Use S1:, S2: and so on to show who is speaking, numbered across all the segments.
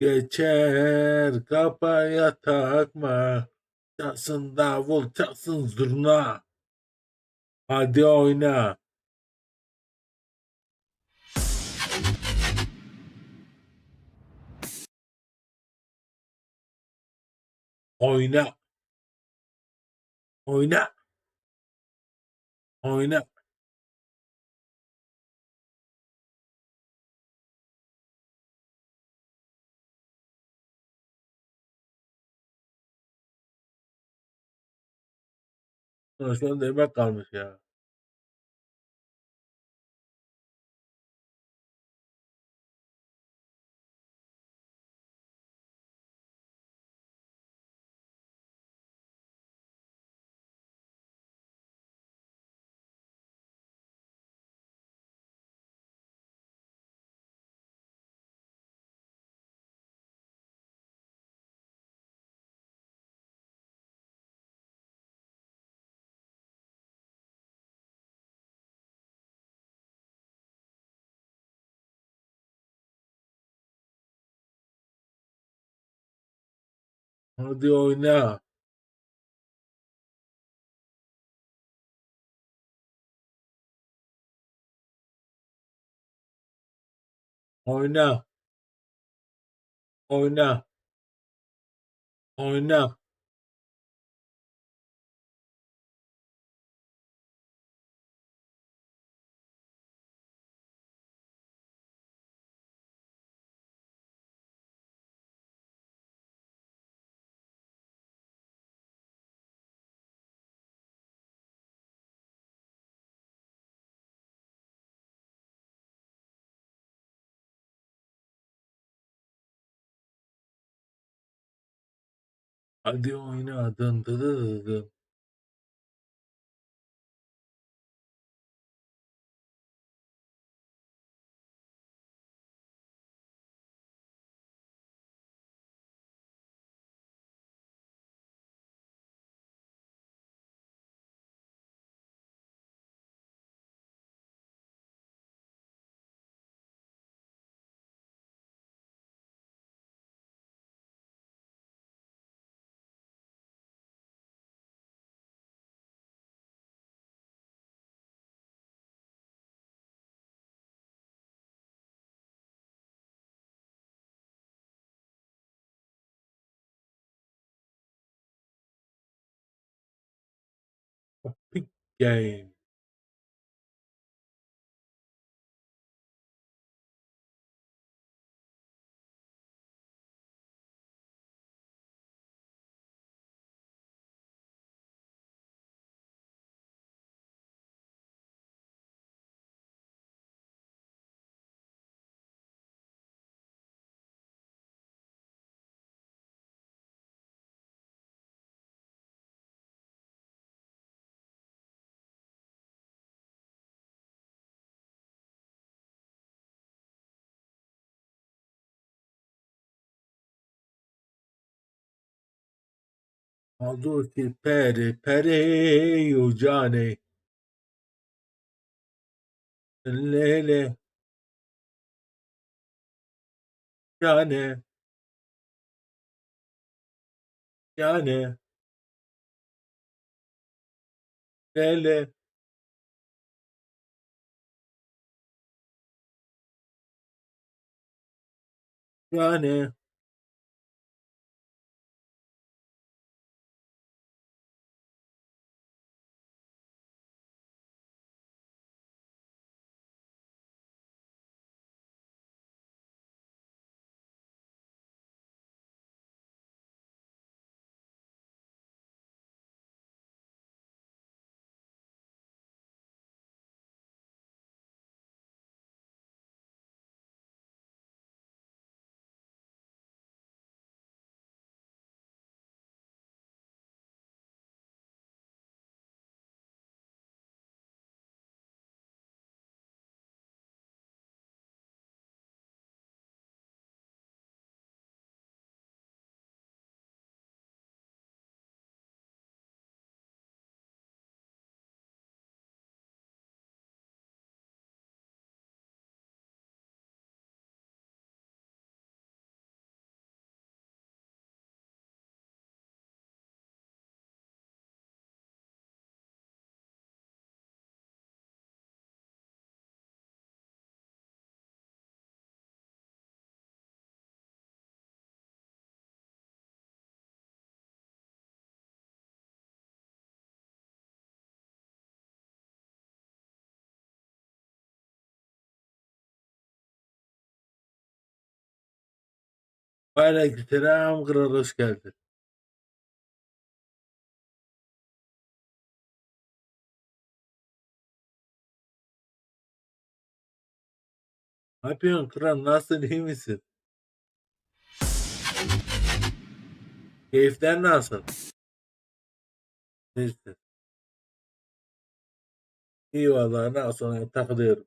S1: Geçer kafaya takma. Çalsın davul, çalsın zurna. Hadi oyna. Oyna. Oyna. Oyna. Şu demek kalmış ya. Hadi oyna. Oyna. Oyna. Oyna. Hadi oyna. Dın dın dın dın. Big game. Aduti peri peri ucane. Lele. Yani. Yani. Lele. Yani. Aleykümselam kral, hoş geldin. Ne yapıyorsun kral, nasılsın, iyi misin? Keyifler nasıl? Neyse. İyi vallahi, ne olsun, takılıyorum.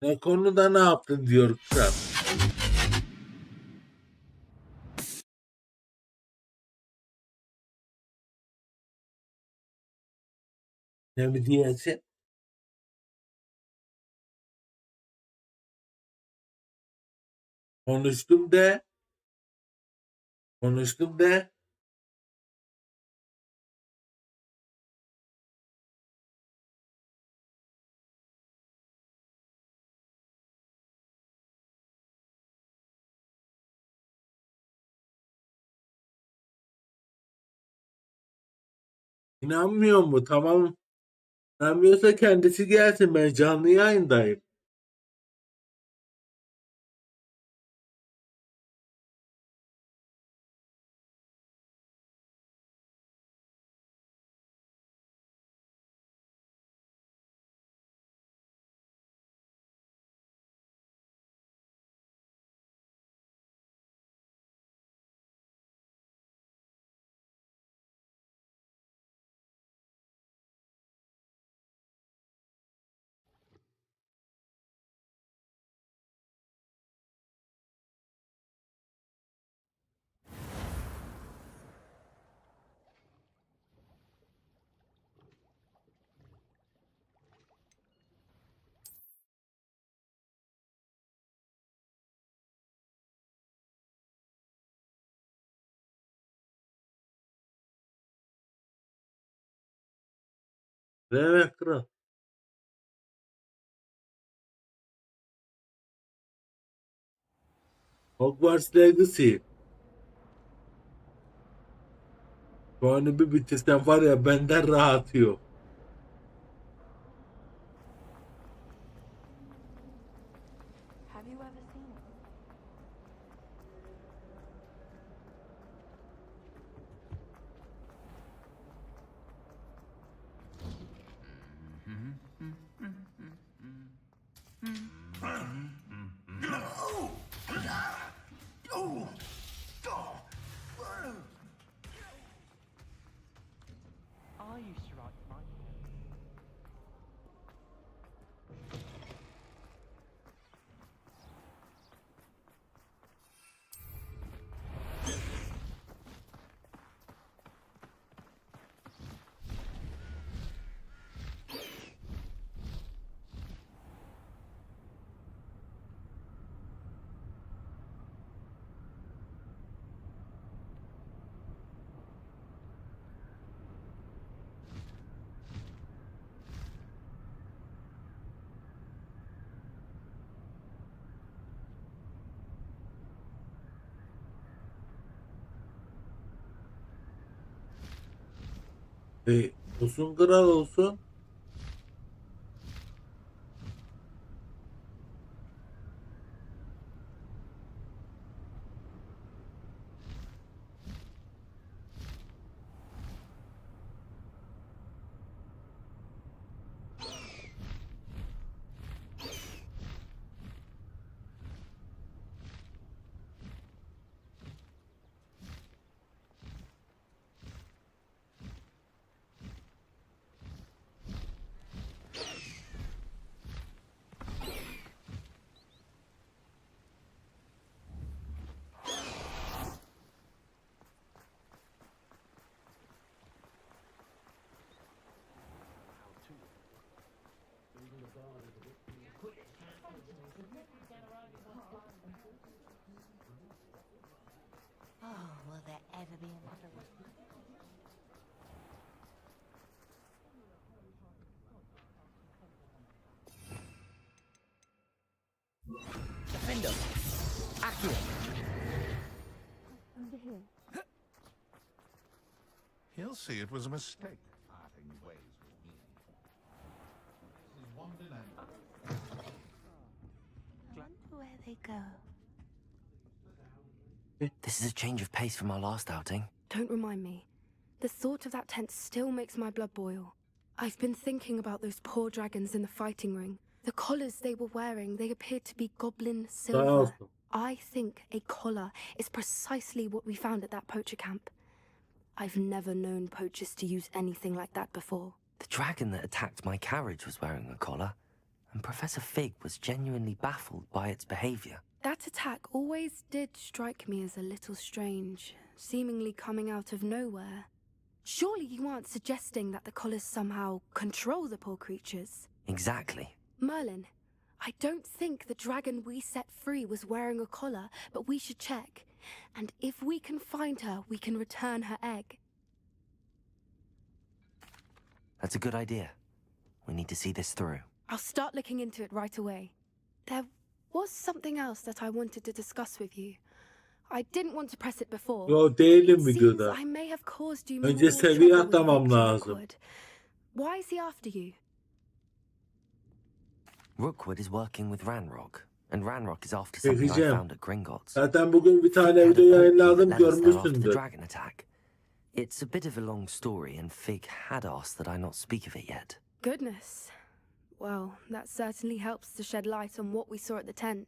S1: Ne konuda ne yaptın diyor kral. Ne mi diyeceksin? Konuştum de. Konuştum de. İnanmıyor mu? Tamam. İnanmıyorsa kendisi gelsin. Ben canlı yayındayım. Evet kral. Hogwarts Legacy. Şu an bir bitirsen var ya, benden rahat yok.
S2: Have you ever seen it? I used to write my
S1: Olsun kral, olsun.
S2: Over here.
S3: He'll see it was a mistake. Parting ways with me. This is Wonderland.
S2: I wonder where they go.
S4: This is a change of pace from our last outing.
S5: Don't remind me. The thought of that tent still makes my blood boil. I've been thinking about those poor dragons in the fighting ring. The collars they were wearing, they appeared to be goblin silver.
S1: olsun.
S5: I think a collar is precisely what we found at that poacher camp. I've never known poachers to use anything like that before.
S4: The dragon that attacked my carriage was wearing a collar, and Professor Fig was genuinely baffled by its behavior.
S5: That attack always did strike me as a little strange, seemingly coming out of nowhere. Surely you aren't suggesting that the collars somehow control the poor creatures?
S4: Exactly.
S5: Merlin, I don't think the dragon we set free was wearing a collar, but we should check. And if we can find her, we can return her egg.
S4: That's a good idea. We need to see this through.
S5: I'll start looking into it right away. There was something else that I wanted to discuss with you. I didn't want to press it before.
S1: Yo değilim
S5: It seems
S1: videoda.
S5: I may have caused you
S1: Önce
S5: more
S1: seviye
S5: trouble with
S1: atlamam
S5: Victor
S1: lazım.
S5: Rookwood. Why is he after you?
S4: Rookwood is working with Ranrock, and Ranrock is after something I
S1: Bakacağım.
S4: found at Gringotts.
S1: Zaten bugün bir tane
S4: Had a
S1: video
S4: portkey
S1: yayınladım,
S4: that led us there after the
S1: görmüşsündür.
S4: dragon attack. It's a bit of a long story, and Fig had asked that I not speak of it yet.
S5: Goodness. Well, that certainly helps to shed light on what we saw at the tent.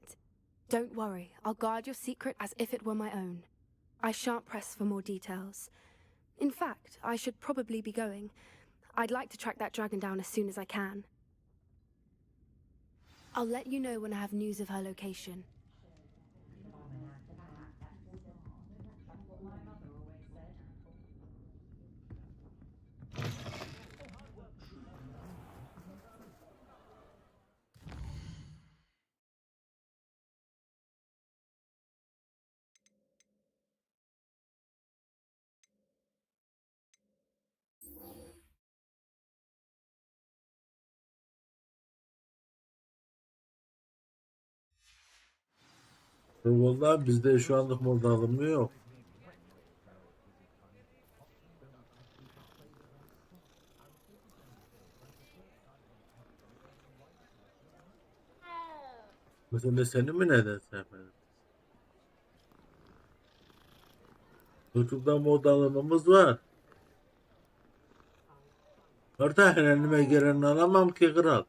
S5: Don't worry, I'll guard your secret as if it were my own. I shan't press for more details. In fact, I should probably be going. I'd like to track that dragon down as soon as I can. I'll let you know when I have news of her location.
S1: Vallahi bizde şu anlık moda alımı yok. Mesela seni mi neden sevmedin? YouTube'da moda alımımız var. Orada elime geleni alamam ki kral.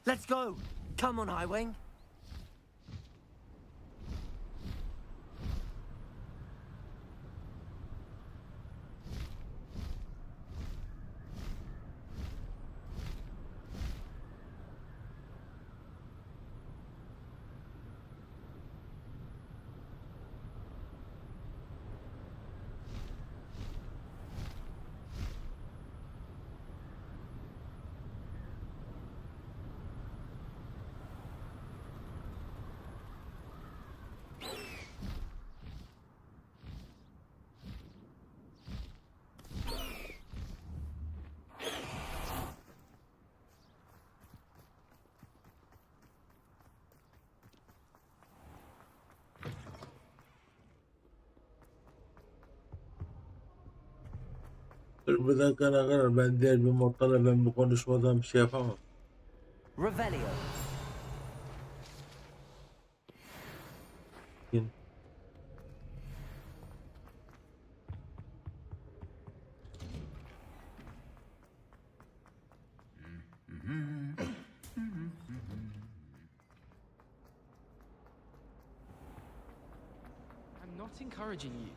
S4: Let's go! Come on, Highwing!
S1: Dur bir dakika kadar ben diğer bir modlarla ben bu konuşmadan bir şey yapamam.
S4: Revelio!
S1: Yine.
S6: I'm not encouraging you.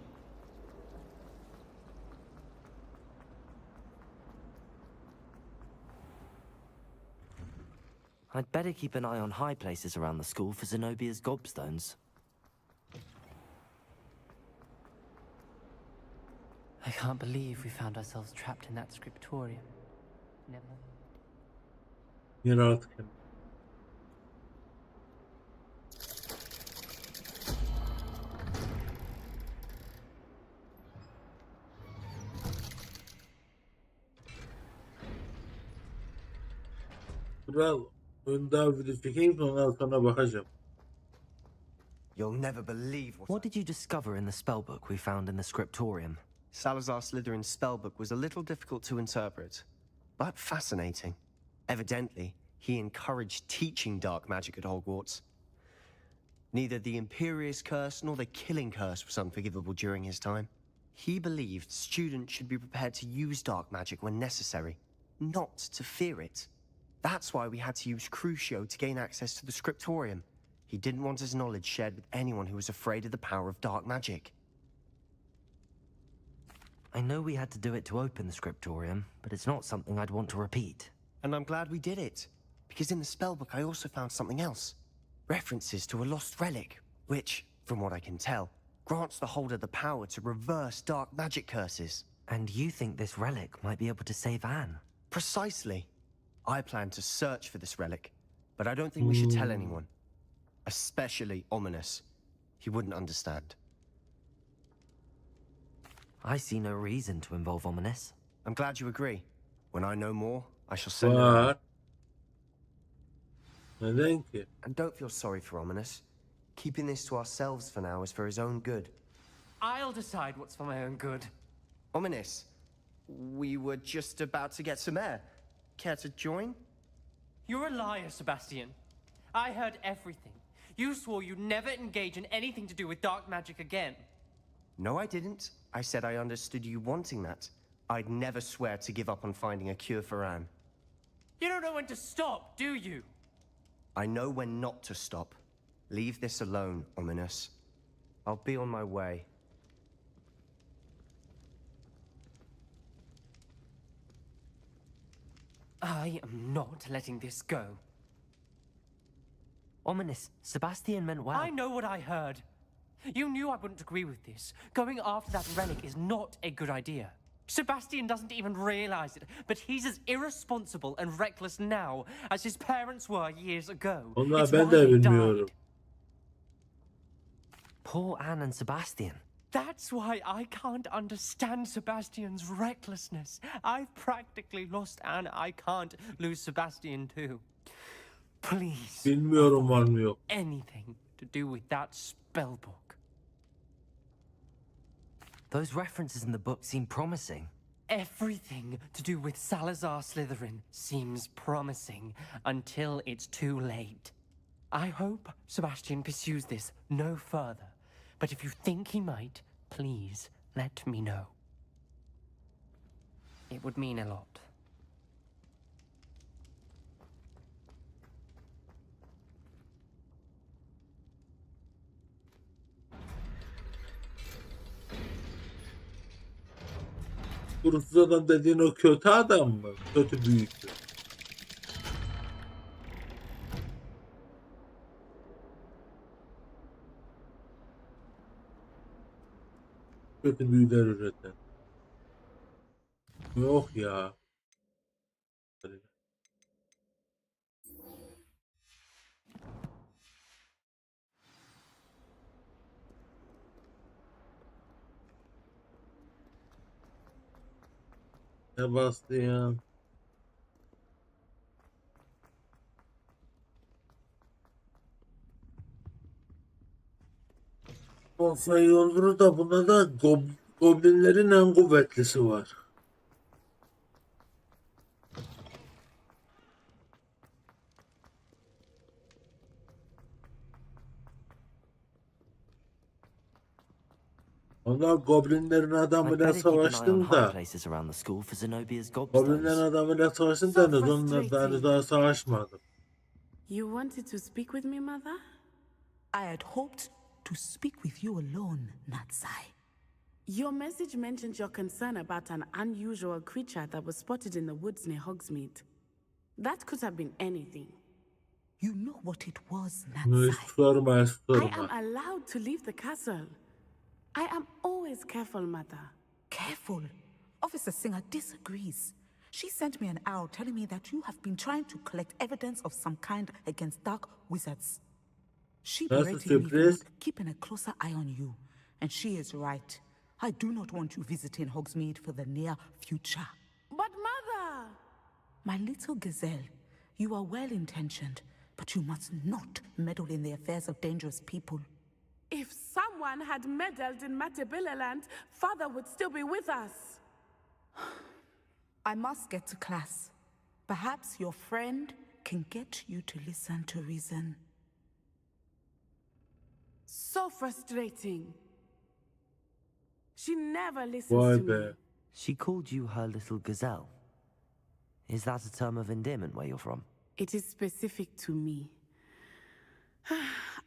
S4: I'd better keep an eye on high places around the school for Zenobia's gobstones.
S7: I can't believe we found ourselves trapped in that scriptorium. Never.
S1: Yine artık. Biraz oyun daha video çekeyim, ondan sonra bakacağım.
S6: You'll never believe
S4: What did you discover in the spellbook we found in the scriptorium?
S6: Salazar Slytherin's spellbook was a little difficult to interpret, but fascinating. Evidently, he encouraged teaching dark magic at Hogwarts. Neither the Imperious Curse nor the Killing Curse was unforgivable during his time. He believed students should be prepared to use dark magic when necessary, not to fear it. That's why we had to use Crucio to gain access to the scriptorium. He didn't want his knowledge shared with anyone who was afraid of the power of dark magic.
S4: I know we had to do it to open the scriptorium, but it's not something I'd want to repeat.
S6: And I'm glad we did it, because in the spellbook I also found something else. References to a lost relic, which, from what I can tell, grants the holder the power to reverse dark magic curses.
S4: And you think this relic might be able to save Anne?
S6: Precisely. I plan to search for this relic, but I don't think we should tell anyone. Especially Ominous. He wouldn't understand.
S4: I see no reason to involve Ominous.
S6: I'm glad you agree. When I know more, I shall send it on.
S1: Var. Neden ki?
S6: And don't feel sorry for Ominous. Keeping this to ourselves for now is for his own good.
S7: I'll decide what's for my own good.
S6: Ominous, we were just about to get some air. Care to join?
S7: You're a liar, Sebastian. I heard everything. You swore you'd never engage in anything to do with dark magic again.
S6: No, I didn't. I said I understood you wanting that. I'd never swear to give up on finding a cure for Anne.
S7: You don't know when to stop, do you?
S6: I know when not to stop. Leave this alone, Ominous. I'll be on my way.
S7: I am not letting this go.
S4: Ominous, Sebastian meant well.
S7: I know what I heard. You knew I wouldn't agree with this. Going after that relic is not a good idea. Sebastian doesn't even realize it, but he's as irresponsible and reckless now as his parents were years ago.
S1: Onlar
S7: It's
S1: ben
S7: why
S1: de
S7: they
S1: bilmiyorum.
S7: died.
S4: Poor Anne and Sebastian.
S7: That's why I can't understand Sebastian's recklessness. I've practically lost Anne. I can't lose Sebastian too. Please,
S1: Bilmiyorum var mı yok.
S7: anything to do with that spell book.
S4: Those references in the book seem promising.
S7: Everything to do with Salazar Slytherin seems promising until it's too late. I hope Sebastian pursues this no further, but if you think he might, please let me know. It would mean a lot.
S1: Kurursuz adam dediğin o kötü adam mı? Kötü büyücü. Kötü büyüler üreten. Yok ya. Sebastian. Olsa iyi olur da bunda da goblinlerin en kuvvetlisi var. Onlar goblinlerin
S4: I'd
S1: adamıyla
S4: better keep an eye on
S1: savaştın
S4: high
S1: da.
S4: places around the school for Zenobia's
S1: Goblinlerin
S4: gobstones.
S1: adamıyla savaştın
S8: So
S1: da onlar daha savaşmadım.
S8: You wanted to speak with me, Mother?
S9: I had hoped to speak with you alone, Natsai.
S8: Your message mentioned your concern about an unusual creature that was spotted in the woods near Hogsmeade. That could have been anything.
S9: You know what it was,
S1: Hiç
S9: Natsai.
S1: sorma, hiç
S8: I am
S1: sorma.
S8: allowed to leave the castle. I am always careful, Mother.
S9: Careful. Officer Singer disagrees. She sent me an owl telling me that you have been trying to collect evidence of some kind against dark wizards. She
S1: That's a
S9: berated me for
S1: surprise.
S9: not keeping a closer eye on you. And she is right. I do not want you visiting Hogsmeade for the near future.
S8: But, Mother!
S9: My little gazelle, You are well-intentioned, but you must not meddle in the affairs of dangerous people.
S8: If someone had meddled in Matabilaland, Father would still be with us.
S9: I must get to class. Perhaps your friend can get you to listen to reason.
S8: So frustrating. She never
S1: Vay
S8: listens to me.
S1: be.
S4: She called you her little gazelle. Is that a term of endearment where you're from?
S8: It is specific to me.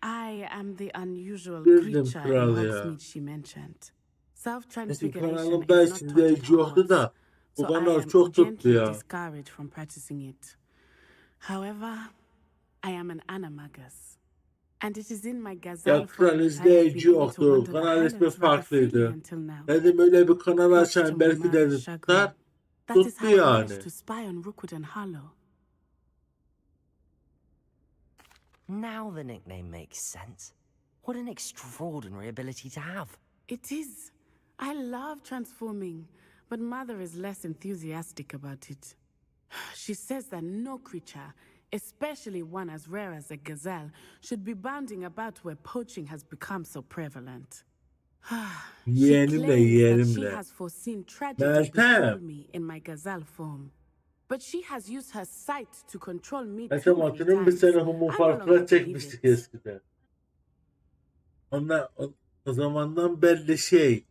S8: I am the unusual
S1: Bildim
S8: creature in
S1: kral ya.
S8: Hogsmeade she mentioned.
S1: Eski
S8: Self-transfiguration
S1: kanalımda
S8: is not taught at
S1: izleyici yoktu
S8: Hogwarts,
S1: da bu
S8: so I
S1: kanal
S8: am
S1: çok tuttu
S8: gently
S1: ya.
S8: discouraged from practicing it. However, I am an animagus. And it is in my gazelle
S1: Ya kral
S8: form that I have
S1: izleyici
S8: been able to
S1: yoktu.
S8: wander the
S1: Kanal ismi
S8: Highlands rather freely
S1: farklıydı.
S8: until now.
S1: Dedim öyle bir kanal
S8: Much to
S1: açayım
S8: my
S1: belki de
S8: mother's
S1: tutar.
S8: chagrin. That is
S1: Tuttu
S8: how I managed
S1: yani.
S8: to spy on Rookwood and Harlow.
S4: Now the nickname makes sense. What an extraordinary ability to have.
S8: It is. I love transforming, but Mother is less enthusiastic about it. She says that no creature, especially one as rare as a gazelle, should be bounding about where poaching has become so prevalent. She
S1: Yeğenimle
S8: claims that she
S1: yeğenimle.
S8: has foreseen tragedy befall
S1: Meltem.
S8: me in my gazelle form. But she has used her sight to control me
S1: Meltem
S8: too many
S1: hatırlıyor musun? Bir
S8: times.
S1: sene Humo
S8: I no
S1: Farkı'la
S8: longer believe
S1: çekmiştik
S8: it.
S1: eskiden. O zamandan belli şey.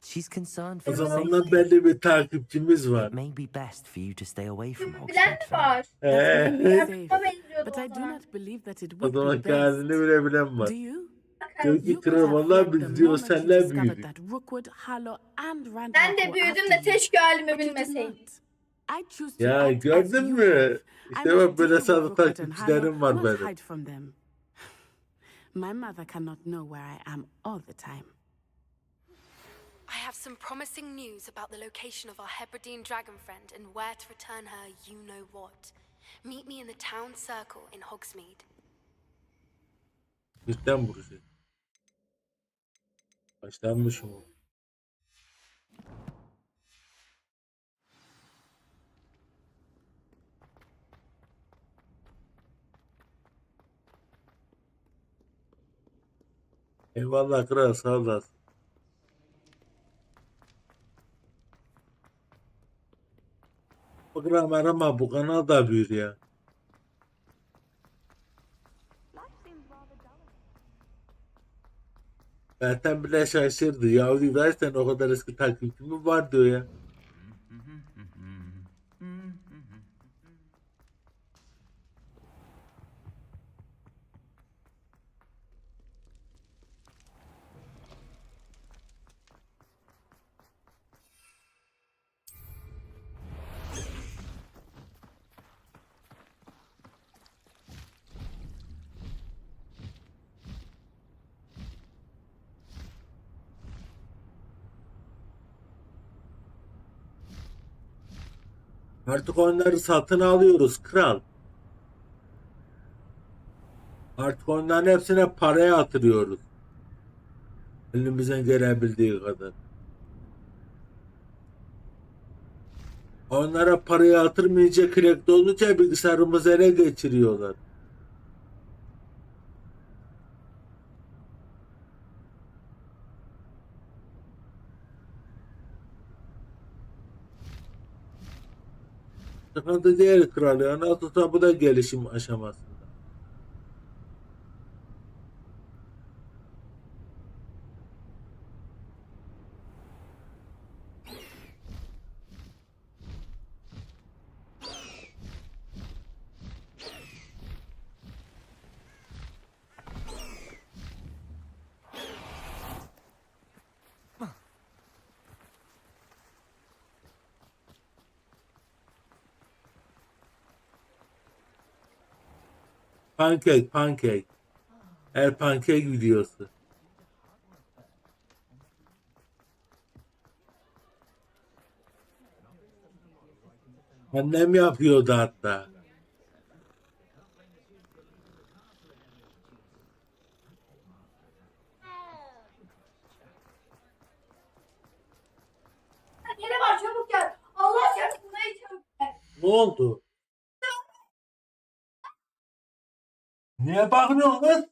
S4: She's concerned
S1: O
S4: for your
S1: zamandan
S4: safety.
S1: belli bir takipçimiz var.
S4: It may be best for you to stay away from
S10: Bilen
S4: Hogsmeade
S10: mi
S4: for now.
S10: var?
S8: That may be
S1: Eee.
S8: safe,
S10: benziyordu
S8: but
S10: o
S8: I do
S10: zaman.
S8: not believe that it
S1: O
S8: would be
S1: zaman
S8: best.
S1: halini bile bilen var.
S8: Do you?
S1: Diyor ki
S8: You could
S1: kral
S8: have
S1: vallahi
S8: fled
S1: biz
S8: the
S1: diyor
S8: moment you
S1: senle
S8: discovered
S1: büyüdük.
S8: that Rookwood, Harlow, and Randall
S10: Ben de
S8: were
S10: büyüdüm
S8: after
S10: de
S8: you.
S10: keşke halimi
S8: But you did
S10: bilmeseydim.
S8: not. I choose to
S1: Ya
S8: act as
S1: gördün
S8: you
S1: mü?
S8: have. I
S1: İşte
S8: must
S1: bak böyle
S8: deal with
S1: sadık
S8: Rookwood and
S1: takipçilerim
S8: Harlow,
S1: var
S8: not
S1: benim.
S8: hide from them. My mother cannot know where I am all the time.
S5: I have some promising news about the location of our Hebridean dragon friend and where to return her you know what. Meet me in the town circle in Hogsmeade.
S1: Üstten vuracak. Başlanmış mı? Eyvallah kral sağ olasın. Bu kral merhaba bu kanal da büyür ya. Zaten bile şaşırdı. Yahudi dersen o kadar eski takipçimi var diyor ya. Artık onları satın alıyoruz kral. Artık onların hepsine paraya yatırıyoruz. Elimizden gelebildiği kadar. Onlara paraya yatırmayınca cracked olunca bilgisayarımızı ele geçiriyorlar. Sıkıntı değil kral ya. Nasılsa bu da gelişim aşamasında. Pancake. Pancake videosu. Annem yapıyordu hatta.
S10: Yine var çabuk gel. Allah aşkına buna içiyorum.
S1: Ne oldu? Niye bakmıyorsun kız?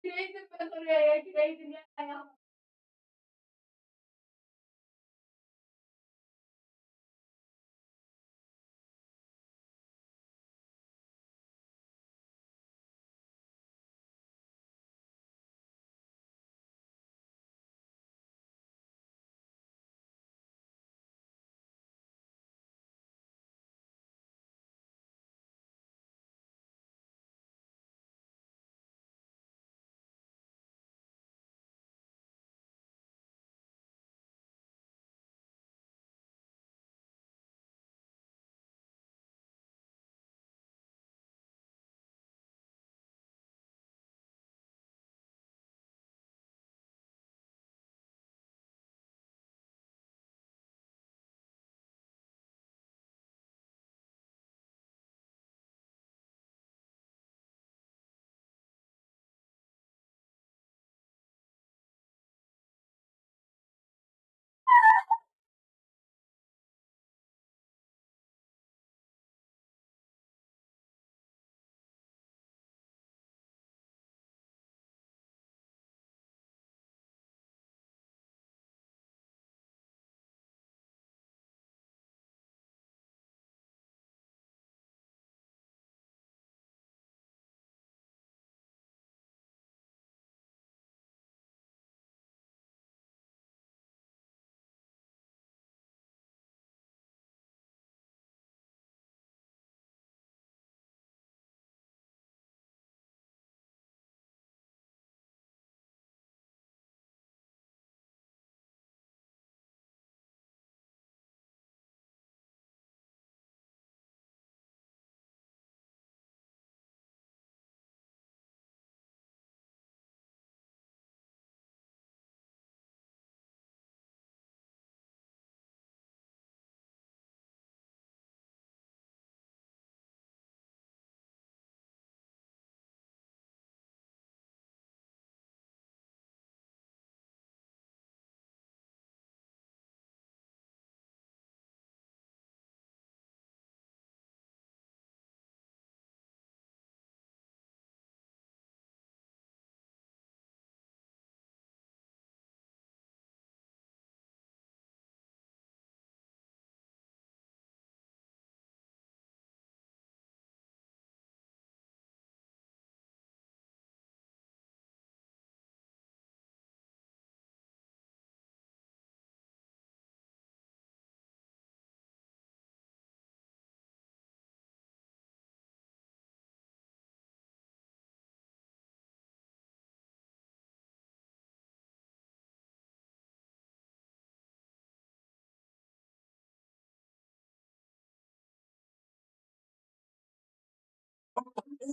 S10: Gireydim ben oraya, gireydim ya.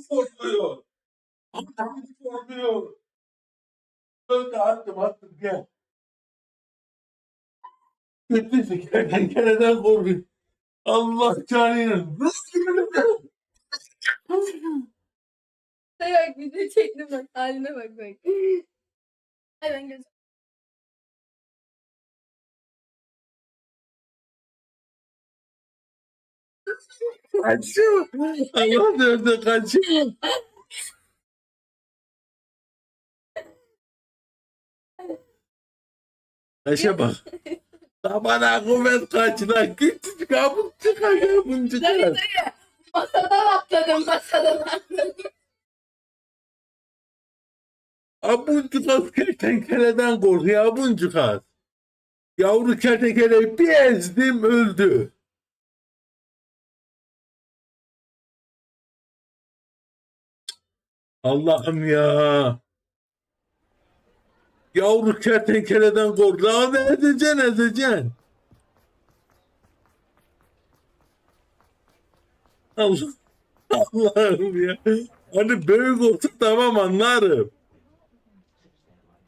S1: Korkuyor. Korkuyor. Öldü attım gel. Kötü kertenkeleden korkuyor. Allah canını.
S10: Bak video çektim bak haline bak bak. Ay ben gözüm.
S1: Kaçıyor. Allah dördü kaçıyor. Kaşa bak. Bana kuvvet kaçına küçücük abun çıkar abun çıkar.
S10: Masadan atladım masadan atladım.
S1: Abuncuk az kertenkeleden korkuyor abuncuk az. Yavru kertenkeleyi bir ezdim öldü. Allah'ım ya. Yavru kertenkeleden kork. Lan ezeceksin ezeceksin. Allah, Allah'ım ya. Hani büyük olsun tamam anlarım.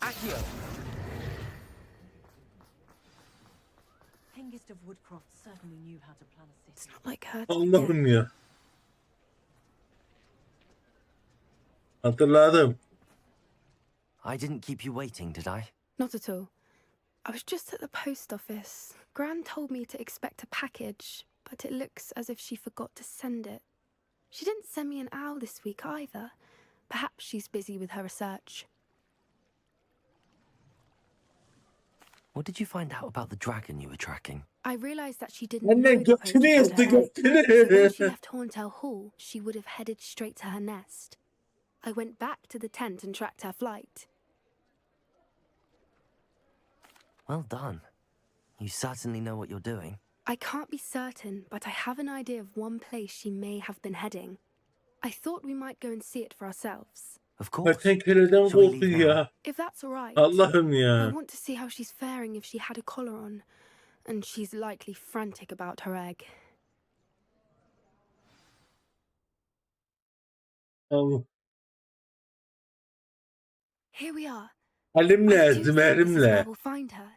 S7: Accio!
S2: Hengist of Woodcroft certainly knew how to plan a city.
S5: It's not like her. to
S1: Allah'ım
S5: forget.
S1: ya. Hatırladım.
S4: I didn't keep you waiting, did I?
S5: Not at all. I was just at the post office. Gran told me to expect a package, but it looks as if she forgot to send it. She didn't send me an owl this week either. Perhaps she's busy with her research.
S4: What did you find out about the dragon you were tracking?
S5: I realised that she didn't
S1: Anne
S5: know the
S1: götünü
S5: poacher had
S1: yırttı
S5: her egg. So when she
S1: götünü.
S5: left Horntail Hall, she would have headed straight to her nest. I went back to the tent and tracked her flight.
S4: Well done. You certainly know what you're doing.
S5: I can't be certain, but I have an idea of one place she may have been heading. I thought we might go and see it for ourselves.
S4: Of course.
S1: Kertenkeleden
S4: Shall we
S1: korktu
S4: leave now?
S1: ya.
S5: If that's all right.
S1: Allah'ım
S5: I
S1: ya.
S5: want to see how she's faring if she had a collar on. And she's likely frantic about her egg.
S1: Allah.
S5: Here we are.
S1: Halimle
S5: I do
S1: ezdim
S5: think this is where
S1: elimle.
S5: we'll find her.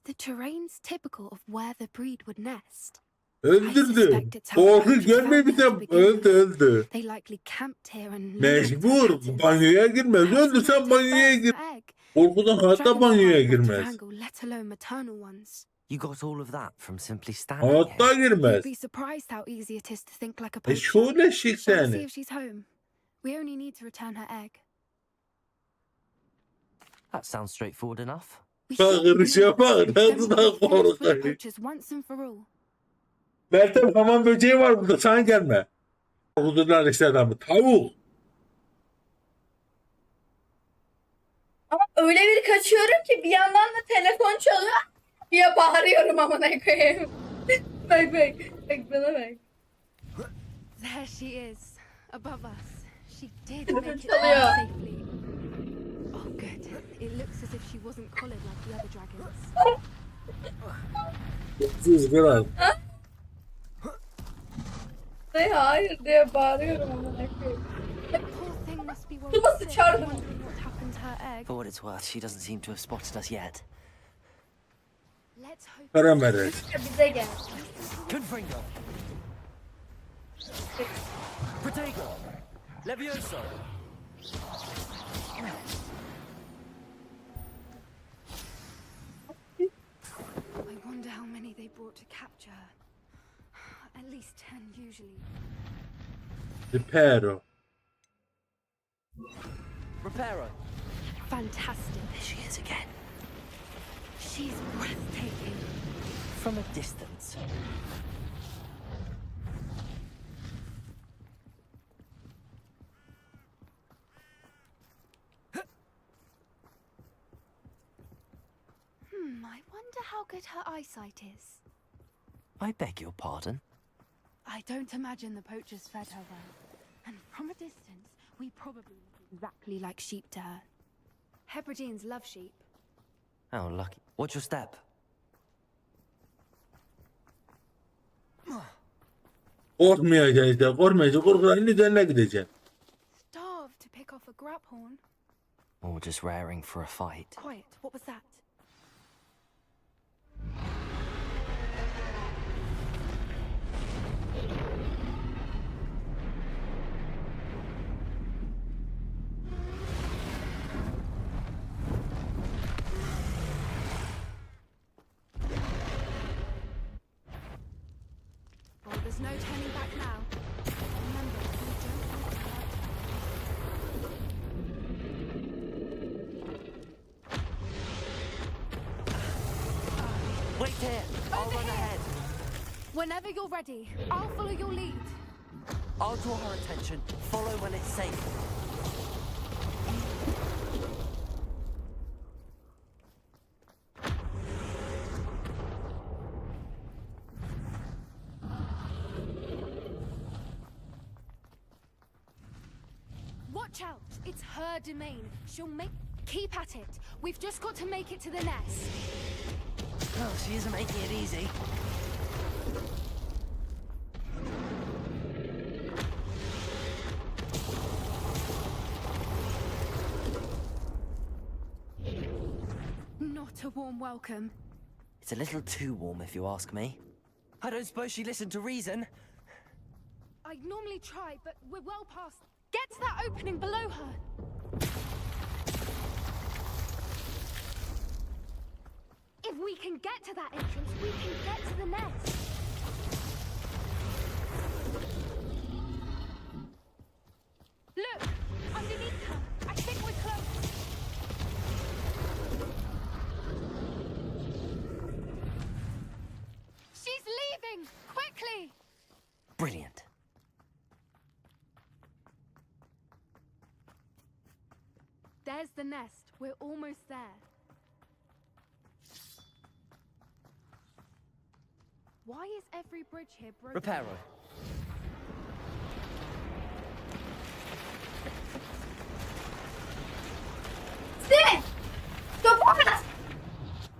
S5: The terrain's typical of where the breed would nest.
S1: Öldürdü. Korku görme bir de öldü.
S5: They likely camped here and
S1: Mecbur. Banyoya girmez. Öldürsen banyoya gir. Korkudan hayatta banyoya girmez.
S5: Let alone maternal ones.
S4: You got all of that from simply standing
S1: Hayatta
S4: here.
S1: girmez.
S5: You'd be surprised how easy it is to think like a poacher.
S1: Şöyle şık
S5: Shall we see
S1: seni.
S5: if she's home? We only need to return her egg.
S4: That sounds straightforward enough.
S5: We
S1: Bak
S5: surely
S1: hırışa
S5: know
S1: bak.
S5: them
S1: Nasıl da
S5: finish foot
S1: korkuyor.
S5: poachers once and for all.
S1: Meltem hamam böceği var burada. Sana gelme. Korkudular işte adamı. Tavuk.
S10: Ama öyle bir kaçıyorum ki bir yandan da telefon çalıyor. Ya bağırıyorum amına koyayım. Bak bak. Bak bana bak.
S5: There she is, above us. She did make it
S10: Çalıyor.
S5: home safely. Oh, good. It looks as if she wasn't collared like the other dragons.
S1: Siz kral.
S10: Hayır diye bağırıyorum amına koyayım.
S5: The poor thing must be
S10: Nasıl
S5: worried sick,
S10: çağırdım?
S5: wondering what happened to her egg.
S4: For what it's worth, she doesn't seem to have spotted us yet.
S5: Let's hope.
S1: Karameres.
S10: Ya bize gel.
S7: Confringo! Protego! Levioso!
S5: I wonder how many they brought to capture her. At least 10 usually.
S1: Reparo.
S7: Reparo!
S5: Fantastic.
S4: There she is again.
S5: She's breathtaking.
S4: From a distance.
S5: I wonder how good her eyesight is.
S4: I beg your pardon.
S5: I don't imagine the poachers fed her well. And from a distance, we probably look exactly like sheep to her. Hebrideans love sheep.
S4: How lucky. Watch your step.
S1: Korkmayacaksın işte. Korkmayacaksın. Korkuların üzerine gideceksin.
S5: Starved to pick off a graphorn.
S4: Or just raring for a fight.
S5: Quiet, what was that? Well, there's no turning back now. Remember, we don't want to hurt her.
S4: Wait here! I'll run ahead.
S5: Whenever you're ready, I'll follow your lead.
S4: I'll draw her attention. Follow when it's safe.
S5: Watch Watch out! It's her domain. She'll make... Keep at it. We've just got to make it to the nest.
S4: Oh, she isn't making it easy.
S5: Not a warm welcome.
S4: It's a little too warm, if you ask me. I don't suppose she listened to reason.
S5: I'd normally try, but we're well past... Get to that opening below her! If we can get to that entrance, we can get to the nest. Look! Underneath her! I think we're close! She's leaving! Quickly!
S4: Brilliant.
S5: There's the nest. We're almost there. Why is every bridge here broken?
S4: Reparo.
S10: Sizi! Topu!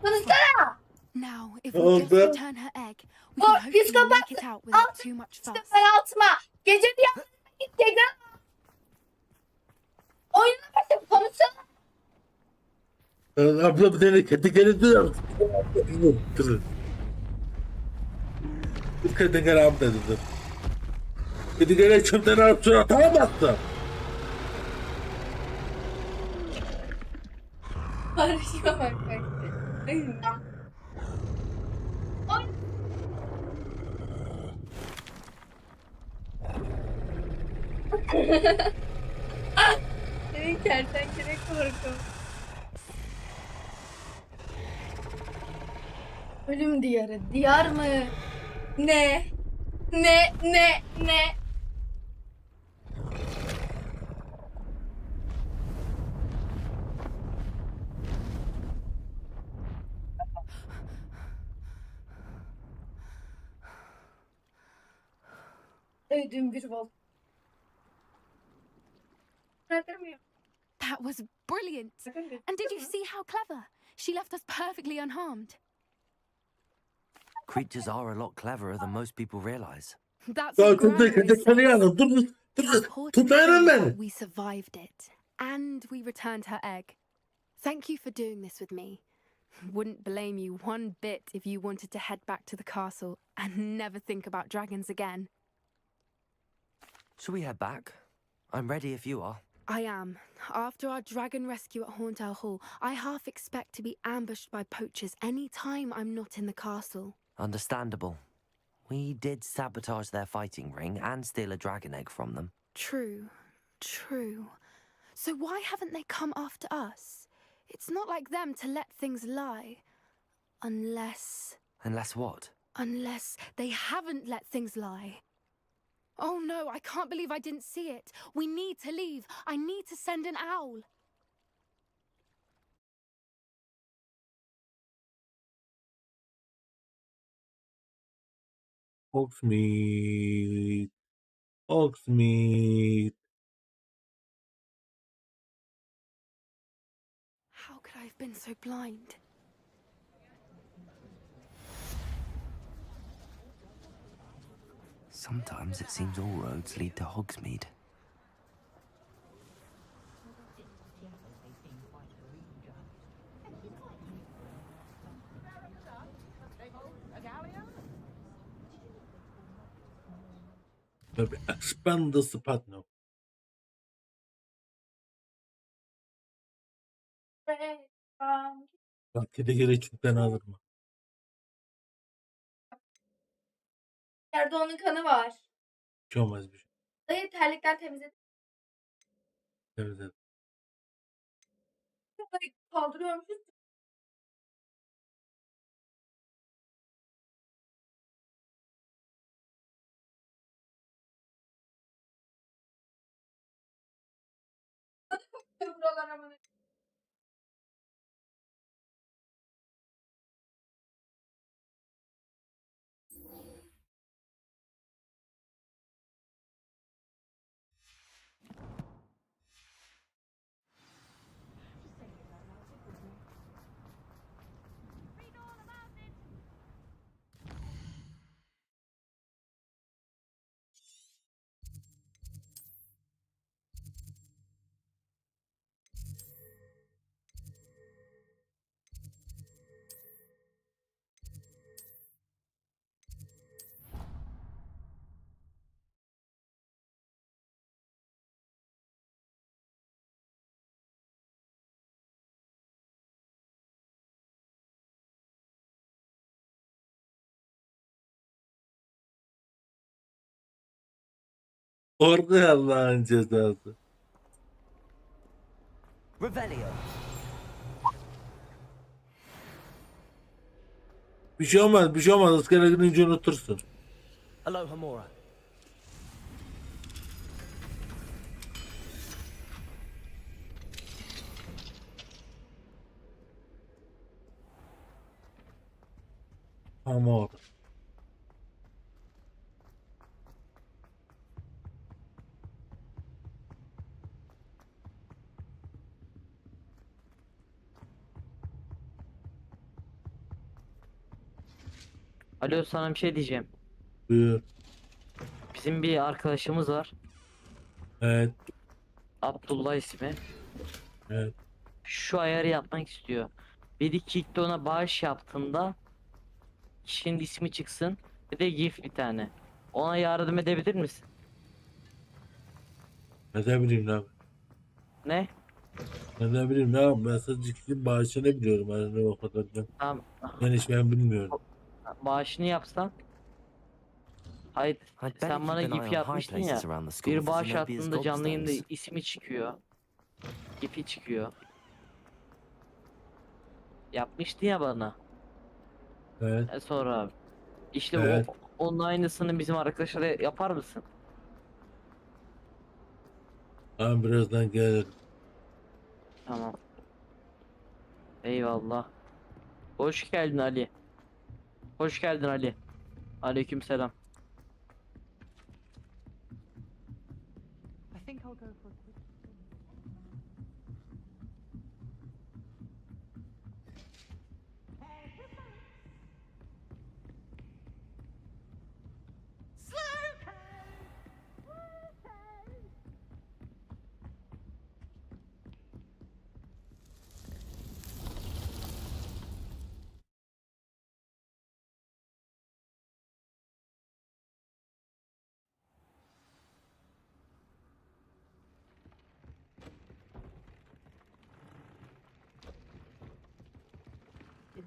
S10: Konuşsana!
S5: Now, if
S1: Oh,
S5: we just
S1: that-
S5: return her egg, we
S10: Oh,
S5: can hopefully
S10: psikopat!
S5: make it out without
S10: Alt
S5: too much fuss.
S10: ben altıma. Gece bir yandan git tekrar. Oyununa başlayıp konuşsana.
S1: Abla bir tane kedi geliyor. Dur. Bir kedi gel abi dedi. Dur. Kedi gel çöpten alıp şuna atamazsın.
S10: Barışma bak bak. Oy. Senin kertenkele korkum. Ölüm diyarı. Diyar mı? Ne? Ne? Öldüğüm bir vol.
S5: That was brilliant. And did you see how clever? She left us perfectly unharmed.
S4: Creatures are a lot cleverer than most people realize.
S5: That's
S1: Ya
S5: what
S1: kedi
S5: Grandma
S1: kedi
S5: says.
S1: kedi yanım. Dur.
S5: Important
S1: Tutarım
S5: thing
S1: beni.
S5: that we survived it. And we returned her egg. Thank you for doing this with me. Wouldn't blame you one bit if you wanted to head back to the castle and never think about dragons again.
S4: Shall we head back? I'm ready if you are.
S5: I am. After our dragon rescue at Hauntow Hall, I half expect to be ambushed by poachers any time I'm not in the castle.
S4: Understandable. We did sabotage their fighting ring and steal a dragon egg from them.
S5: True. So why haven't they come after us? It's not like them to let things lie. Unless
S4: Unless what?
S5: they haven't let things lie. Oh no, I can't believe I didn't see it. We need to leave. I need to send an owl.
S1: Oxmeat. Oxmeat.
S5: How could I have been so blind?
S4: Sometimes it seems all roads lead to Hogsmeade.
S1: Maybe expand the spot now. Bak kedi gele çöpten alır mı?
S10: Yerde onun kanı var.
S1: Hiç olmaz bir şey.
S10: Dayı terlikten temizledim.
S1: Evet.
S10: Dayı kaldırıyormuşuz. Buralara mı?
S1: Korku Allah'ın cezası.
S4: Revelio.
S1: Bir şey olmaz, bir şey olmaz. Askere gidince unutursun.
S4: Aloha Mora.
S1: Amor.
S11: Alo, sana bir şey diyeceğim.
S1: Buyur.
S11: Bizim bir arkadaşımız var.
S1: Evet,
S11: Abdullah ismi.
S1: evet.
S11: Şu ayarı yapmak istiyor. Bir iki ilk de ona bağış yaptığında kişinin ismi çıksın. Bir de GIF bir tane. Ona yardım edebilir misin?
S1: Ne de bileyim lan.
S11: Ne?
S1: Ne de bileyim lan. Ben sadece kişinin bağışını biliyorum. Yani o kadar da.
S11: Tamam.
S1: Ben bilmiyorum.
S11: Bağışını yapsan. Hayır,
S4: I'd better
S11: sen bana
S4: keep an eye
S11: GIF
S4: on high
S11: yapmıştın ya.
S4: places around the school
S11: Bir
S4: for
S11: bağış
S4: Zenobia's
S11: attığında canlı yayında
S4: gobstones.
S11: ismi çıkıyor. GIF'i çıkıyor. Yapmıştın ya bana.
S1: Evet,
S11: Sonra abi. İşte
S1: evet.
S11: onun aynısını bizim arkadaşlara yapar mısın?
S1: Tamam, birazdan gelirim.
S11: Tamam. Eyvallah. Hoş geldin Ali. Hoş geldin Ali. Aleykümselam.
S2: I think I'll go for a quick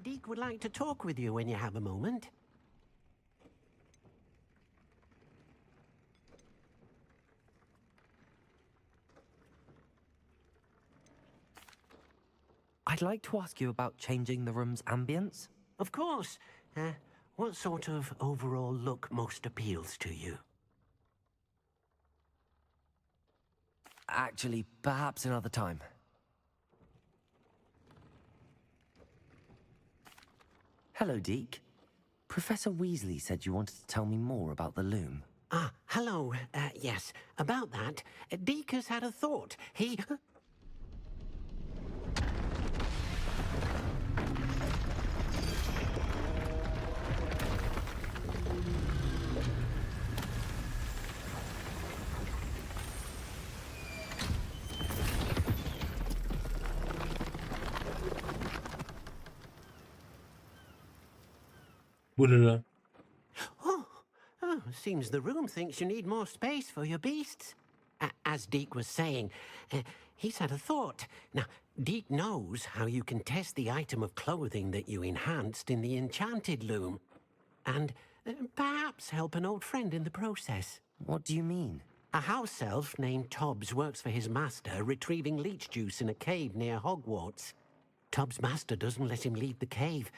S12: Deke would like to talk with you when you have a moment.
S4: I'd like to ask you about changing the room's ambience.
S12: Of course. What sort of overall look most appeals to you?
S4: Actually, perhaps another time. Hello, Deke. Professor Weasley said you wanted to tell me more about the loom.
S12: Ah, hello. Yes, about that. Deke has had a thought. He...
S1: Bu ne lan?
S12: Oh, seems the room thinks you need more space for your beasts. As Deke was saying, he's had a thought. Now, Deke knows how you can test the item of clothing that you enhanced in the enchanted loom. And perhaps help an old friend in the process.
S4: What do you mean?
S12: A house elf named Tobbs works for his master, retrieving leech juice in a cave near Hogwarts. Tobbs' master doesn't let him leave the cave.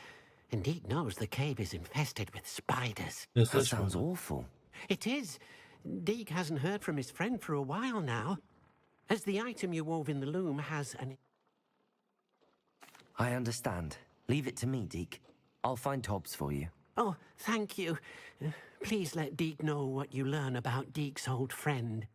S12: And Deke knows the cave is infested with spiders.
S4: That sounds awful.
S12: It is. Deke hasn't heard from his friend for a while now. As the item you wove in the loom has an...
S4: I understand. Leave it to me, Deke. I'll find Tobbs for you.
S12: Oh, thank you. Please let Deke know what you learn about Deke's old friend.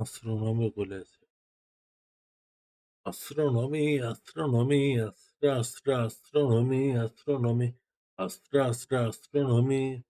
S1: Astronomi kulesi. Astronomi, astronomi, astronomi, astronomi, astronomi.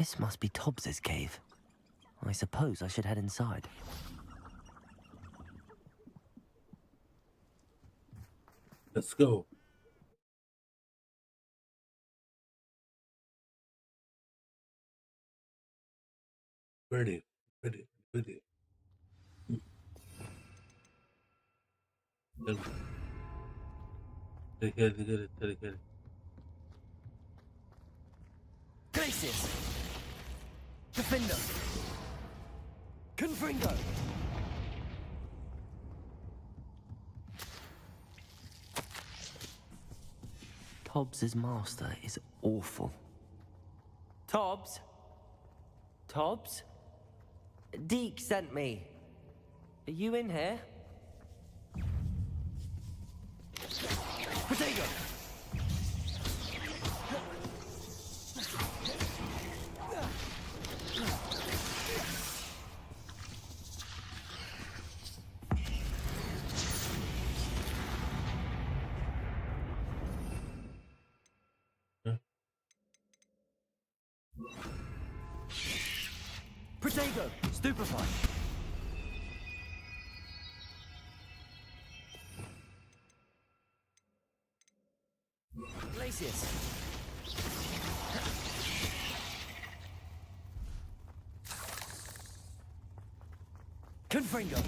S4: This must be Tobbs's cave. I suppose I should head inside.
S1: Let's go. Ready. Gel. Tehlikeli.
S7: Glacius! Defender! Confringo!
S4: Tobbs's master is awful.
S7: Tobbs? Tobbs?
S4: Deke sent me. Are you in here?
S7: Potato! Protego! Stupefy! Glacius! Confringo!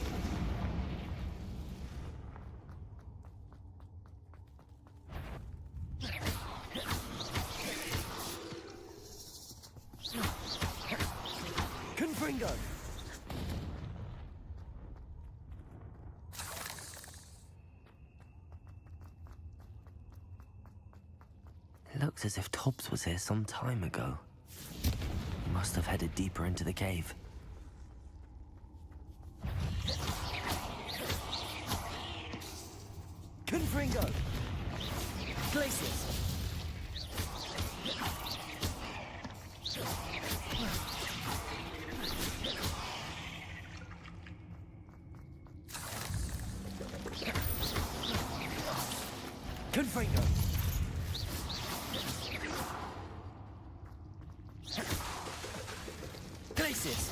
S7: Confringo!
S4: It looks as if Tobbs was here some time ago. He must have headed deeper into the cave.
S7: Confringo! Glacius! Confringo! Glacius!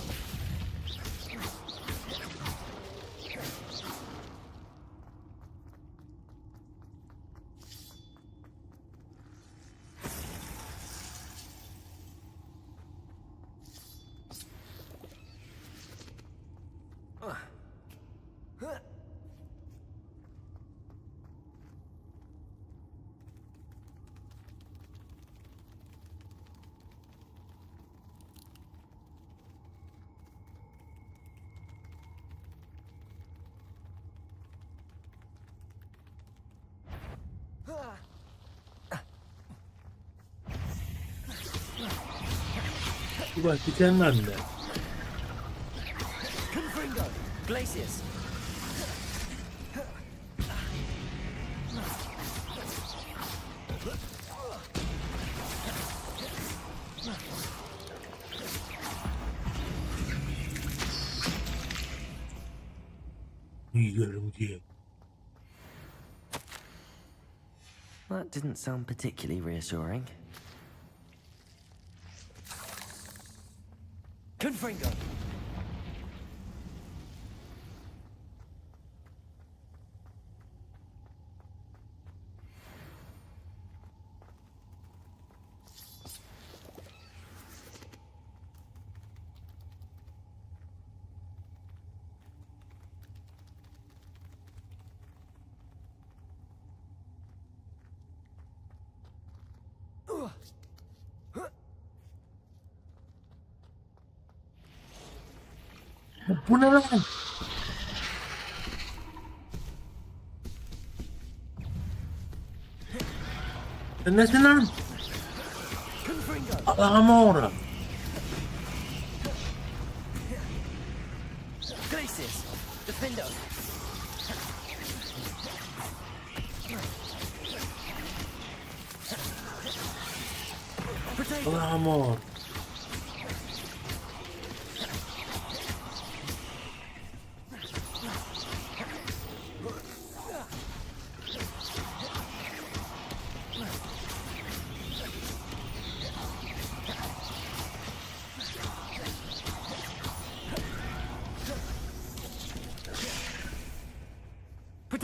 S1: Bak dikenli anne.
S7: Confringo! Glacius!
S1: İyi görümceyim.
S4: That didn't sound particularly reassuring.
S7: Confringo!
S1: Bu ne lan? Sen nesin lan? Allah'ıma uğra.
S7: Glacius! Defender!
S1: Allah'ıma uğra.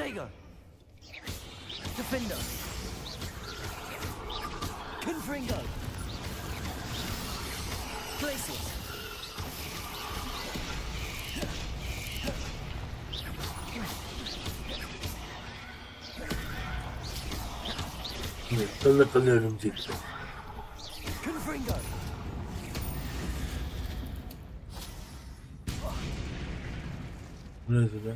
S7: Protego. Defender. Confringo. Places.
S1: Kılı kılı örümcek.
S7: Confringo.
S1: Bu nedir lan?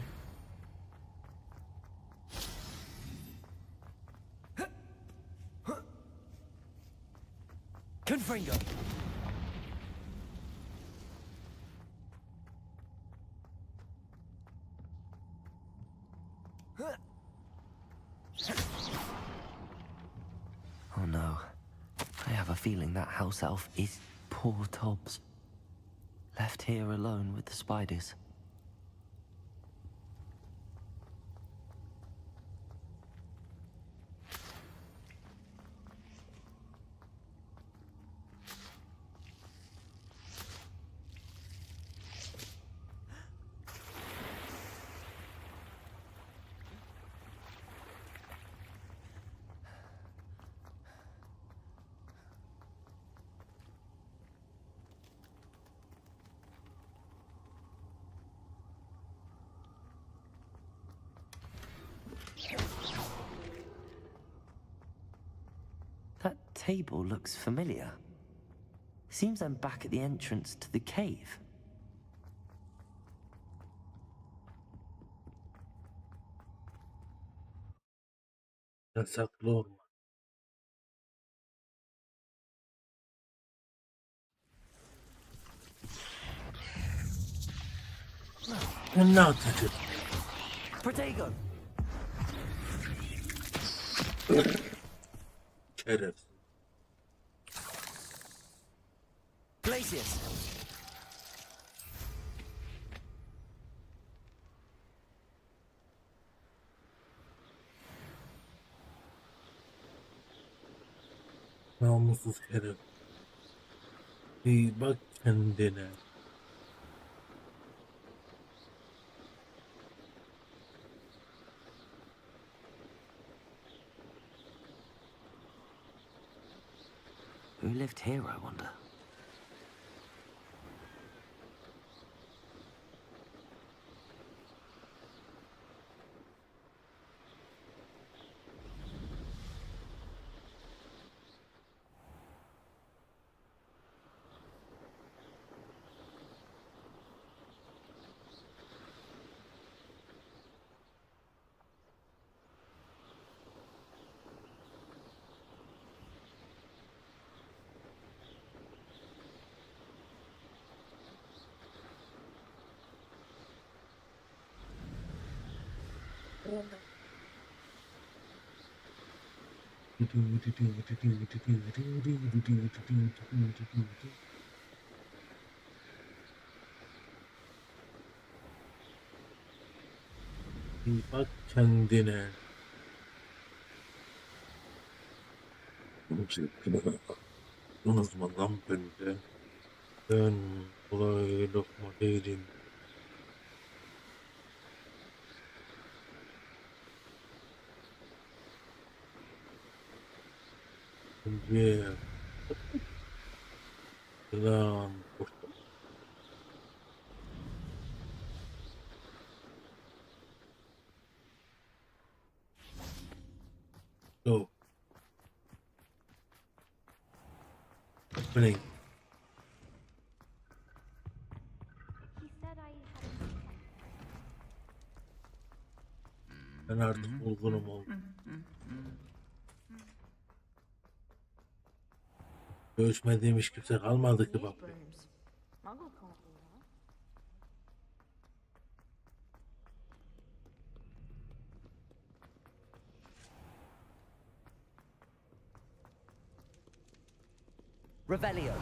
S7: Confringo.
S4: Oh no. I have a feeling that house elf is poor Tobbs. Left here alone with the spiders. That table looks familiar. Seems I'm back at the entrance to the cave.
S1: Yasaklı orman. Ben ne atacağım?
S7: Protego.
S1: Şerefsiz.
S7: Glacius.
S1: Namussuz herif. Bir bak kendine.
S4: Who lived here, I wonder?
S1: Bir bak kendine. Unutma lan beni de. Ben kolay lokma değilim. Yeah. Lan. Go. Play. Ben artık olgunum oldum. Görüşmediğim hiç kimse kalmadı ki bak.
S7: Revelio.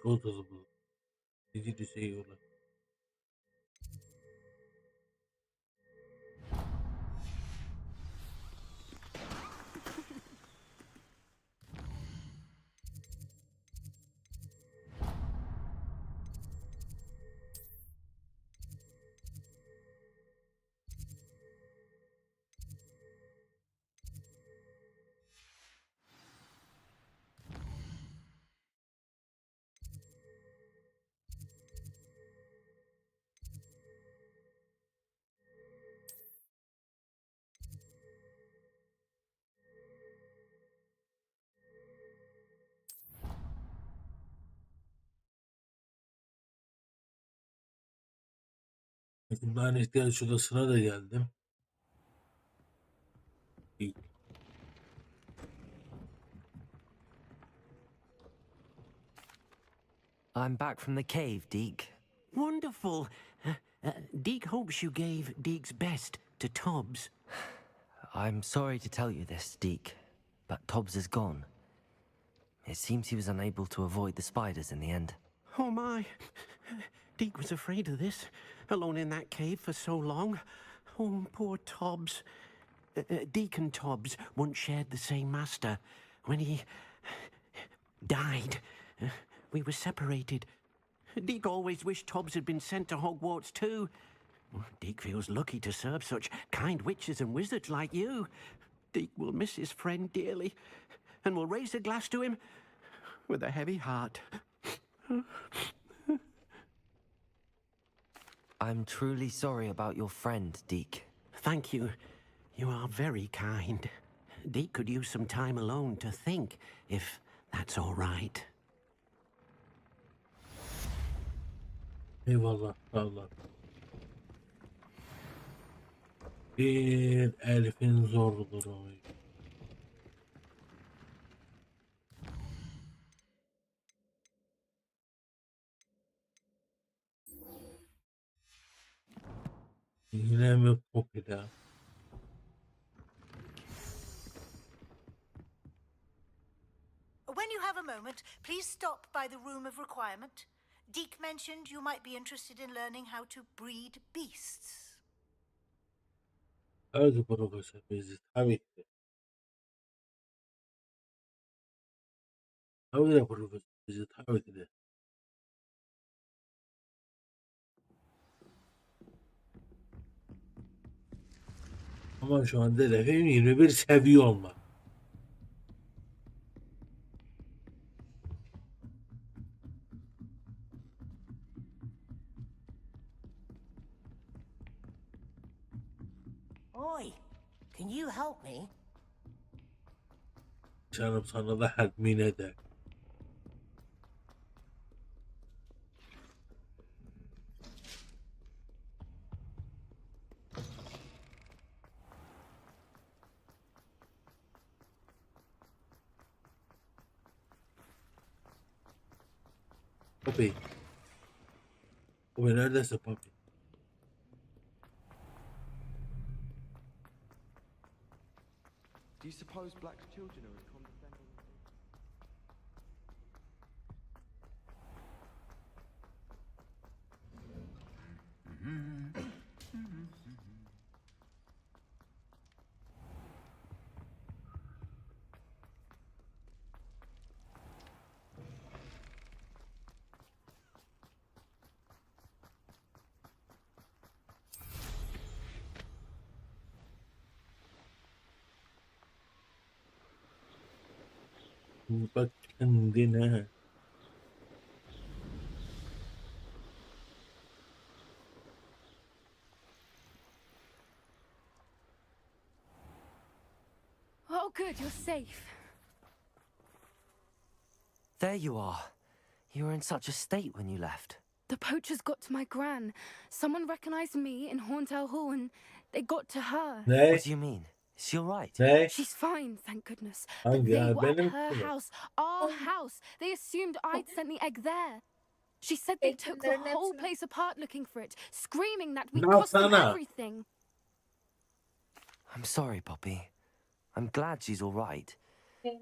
S1: Kod hızı. Sizi düşüyorlar. Şimdi aynı ihtiyaç odasına da geldim. İyi.
S4: I'm back from the cave, Deke.
S12: Wonderful. Deke hopes you gave Deke's best to Tobbs.
S4: I'm sorry to tell you this, Deke, but Tobbs is gone. It seems he was unable to avoid the spiders in the end.
S12: Oh my. Deke was afraid of this, alone in that cave for so long. Oh, poor Tobbs. Deke and Tobbs once shared the same master. When he died, we were separated. Deke always wished Tobbs had been sent to Hogwarts too. Deke feels lucky to serve such kind witches and wizards like you. Deke will miss his friend dearly, and will raise a glass to him with a heavy heart.
S4: I'm truly sorry about your friend, Deke.
S12: Thank you. You are very kind. Deke could use some time alone to think, if that's all right.
S1: Eyvallah, sağ ol. Bir Elf'in zorluğu. Yine mi popüler?
S13: When you have a moment, please stop by the room of requirement. Deke mentioned you might be interested in learning how to breed beasts.
S1: Öyle profesör bizi tabii ki. Tabii de profesör bizi tabii ki de. Ama şu anda hedefim 21 seviye olmak.
S13: Oi, can you help me?
S1: Canım sana da helpmin eder. Papi. Papi neredesin papi?
S14: Do you suppose black children are as condescending?
S1: Bak kendine.
S5: Oh, good, you're safe.
S4: There you are. You were in such a state when you left.
S5: The poachers got to my gran. Someone recognized me in Horntail Hall and they got to her.
S1: Ne?
S4: What do you mean? Is she all right?
S1: Ne?
S5: She's fine, thank goodness.
S1: Hangi
S5: But they
S1: ya?
S5: were at
S1: Benim
S5: her
S1: mi?
S5: house, our house. They assumed I'd sent the egg there. She said they took the whole place apart looking for it, screaming that we
S1: Ne
S5: cost them
S1: yapsana?
S5: everything.
S4: I'm sorry, Poppy. I'm glad she's all right.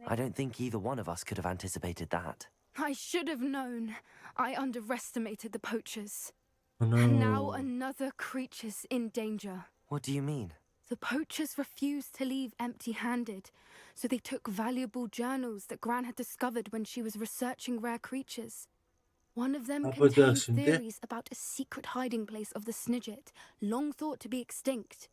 S4: I don't think either one of us could have anticipated that.
S5: I should have known. I underestimated the poachers.
S1: Oh, no.
S5: And now another creature's in danger.
S4: What do you mean?
S5: The poachers refused to leave empty-handed, so they took valuable journals that Gran had discovered when she was researching rare creatures. One of them contained
S1: Yapacaksın de.
S5: theories about a secret hiding place of the Snidget, long thought to be extinct.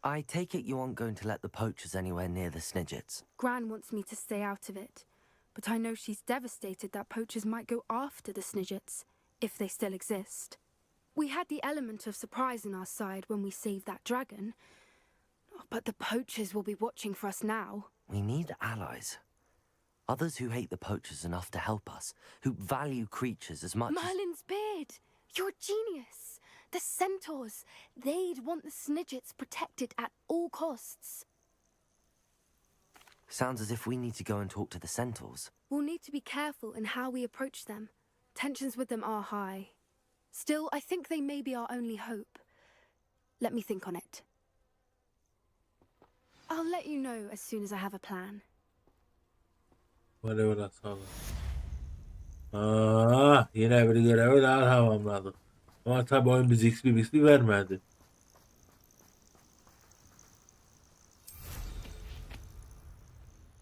S4: I take it you aren't going to let the poachers anywhere near the Snidgets.
S5: Gran wants me to stay out of it, but I know she's devastated that poachers might go after the Snidgets, if they still exist. We had the element of surprise on our side when we saved that dragon, but the poachers will be watching for us now.
S4: We need allies. Others who hate the poachers enough to help us, who value creatures as much as...
S5: Merlin's beard! You're a genius. The centaurs, they'd want the Snidgets protected at all costs.
S4: Sounds as if we need to go and talk to the centaurs.
S5: We'll need to be careful in how we approach them. Tensions with them are high. Still, I think they may be our only hope. Let me think on it. I'll let you know as soon as I have a plan.
S1: Whatever, sağ olun. Yine bir görevi daha tamamladık. Ama tabi oyun bize XP vermedi.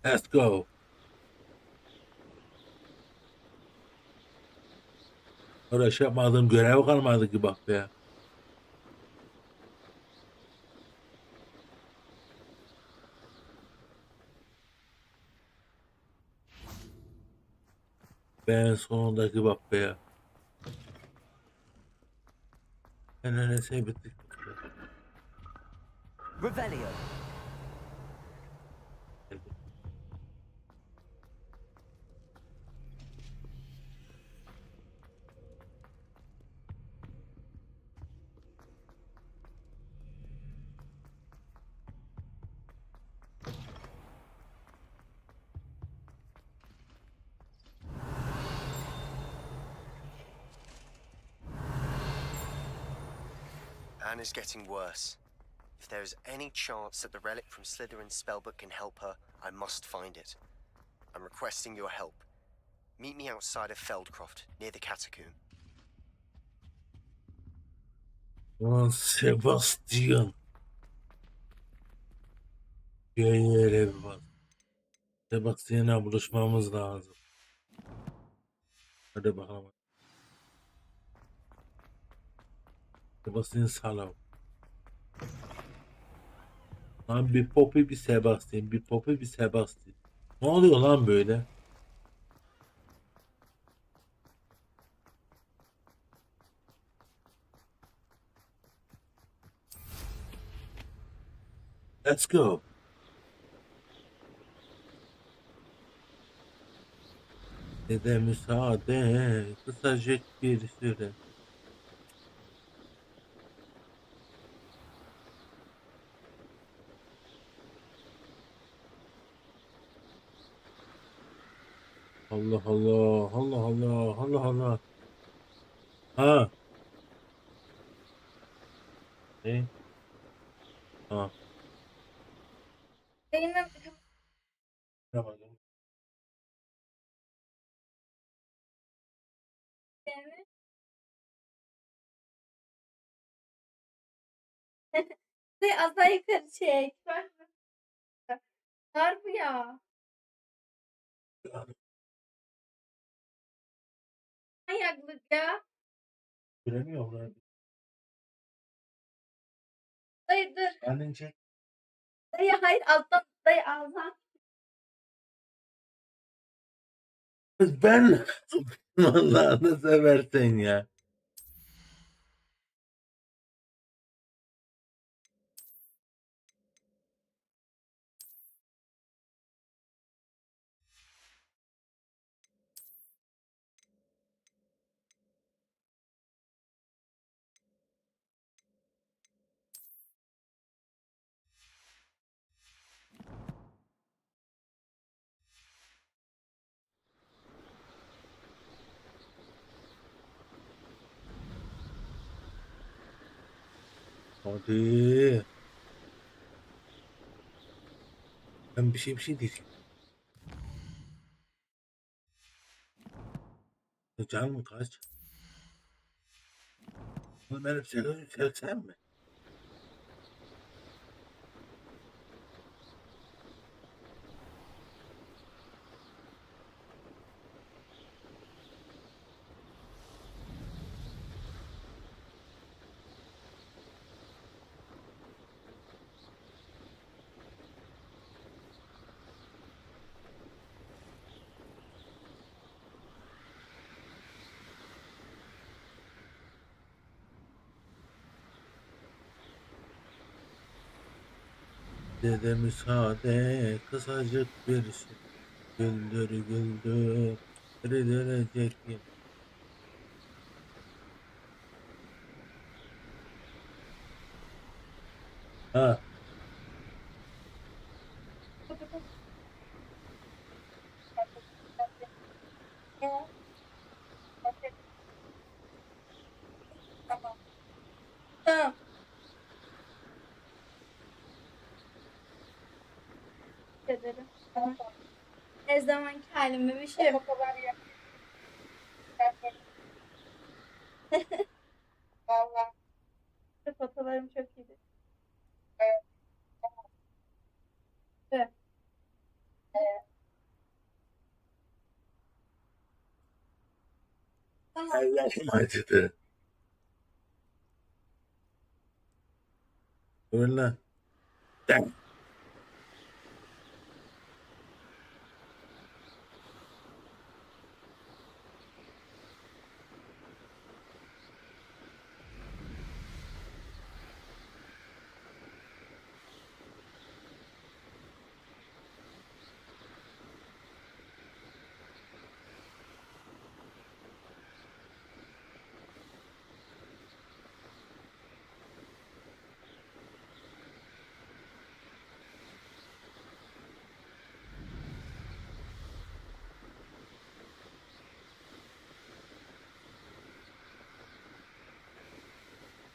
S1: Let's go. Uğraş yapmadığım görev kalmadı ki bak be. Ben sonundaki bak be ya. Ben öyle sevdik.
S4: Revelio.
S6: Anne is getting worse. If there is any chance that the relic from Slytherin's spellbook can help her, I must find it. I'm requesting your help. Meet me outside of Feldcroft, near the catacomb.
S1: Ulan Sebastian. Yere bir bak. Sebastian'la buluşmamız lazım. Hadi bakalım. Sebastian Salam. Lan bir Poppy bir Sebastian, bir Poppy bir Sebastian. Ne oluyor lan böyle? Let's go. Dede müsaade, kısacık bir süre. Allah Allah, Allah Allah, Allah Allah. Ha. Ne? Ha.
S10: Yayına
S1: Tamam.
S10: aşağı yukarı çek. Var bu ya. Manyaklık ya.
S1: Göremiyorum lan.
S10: Dayı dur.
S1: Annen çek.
S10: Dayı hayır alttan. Dayı alttan.
S1: Kız ben Allah'ını seversen ya. Hadi. Ben bir şey diyeceğim. Canım kaç? Bunu benim sen mi? Dede müsaade, kısacık bir şey. Güldür güldür, dörecek yine. Ha.
S10: Tamam. Ederim. Tamam. Her zamanki halime bir şey. Vallahi. Fotolarım çok iyiydi. Evet.
S1: Allah'ım acıdı. Öyle. Dem.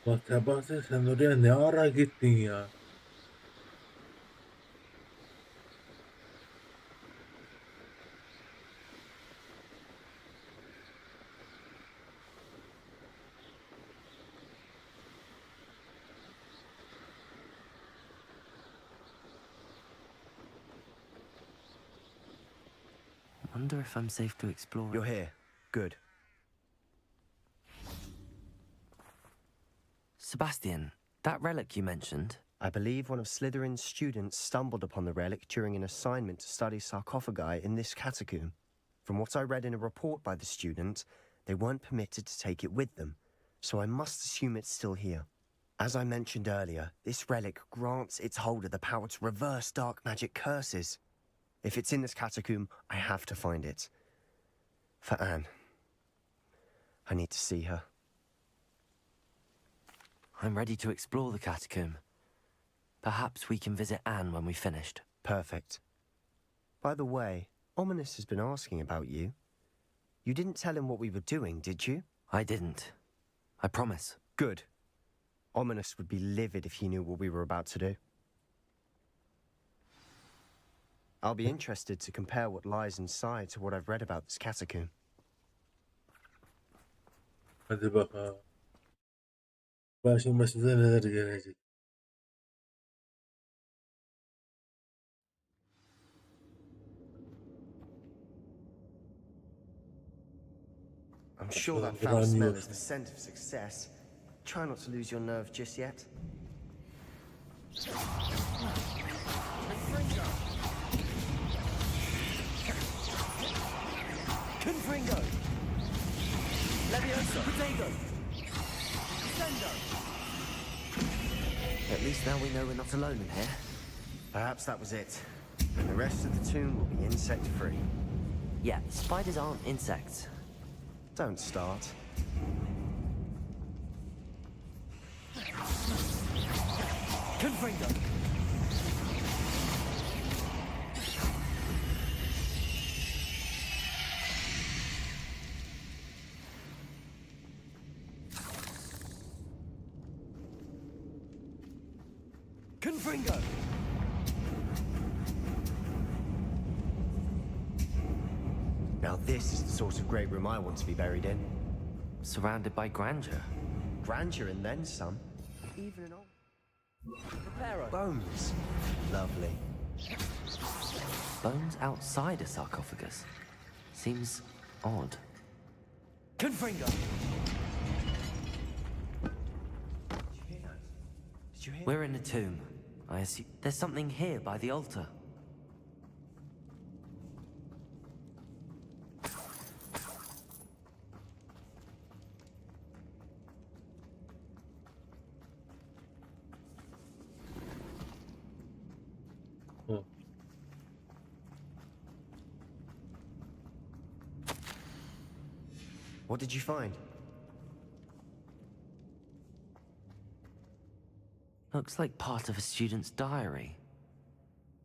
S1: Bak Sebastian sen oraya ne ara gittin ya?
S4: Wonder if I'm safe to explore.
S6: You're here. Good.
S4: Sebastian, that relic you mentioned.
S6: I believe one of Slytherin's students stumbled upon the relic during an assignment to study sarcophagi in this catacomb. From what I read in a report by the student, they weren't permitted to take it with them, so I must assume it's still here. As I mentioned earlier, this relic grants its holder the power to reverse dark magic curses. If it's in this catacomb, I have to find it. For Anne. I need to see her.
S4: I'm ready to explore the catacomb. Perhaps we can visit Anne when we've finished.
S6: Perfect. By the way, Ominous has been asking about you. You didn't tell him what we were doing, did you?
S4: I didn't. I promise.
S6: Good. Ominous would be livid if he knew what we were about to do. I'll be interested to compare what lies inside to what I've read about this catacomb.
S1: Hadi bakalım. Başıma size neler gelecek.
S6: I'm sure that foul smell is the scent of success. Try not to lose your nerve just yet.
S7: Confringo! Leviosa! Potato! Sendo!
S4: At least now we know we're not alone in here.
S6: Perhaps that was it. And the rest of the tomb will be insect-free.
S4: Yeah, spiders aren't insects.
S6: Don't start.
S7: Confringo! Confringo!
S6: Now this is the sort of great room I want to be buried in.
S4: Surrounded by grandeur.
S6: Grandeur and then some. Even an old... Bones. Lovely.
S4: Bones outside a sarcophagus. Seems odd.
S7: Confringo!
S6: Did you hear?
S4: We're in a tomb. I assume there's something here by the altar.
S1: Oh.
S6: What did you find?
S4: Looks like part of a student's diary.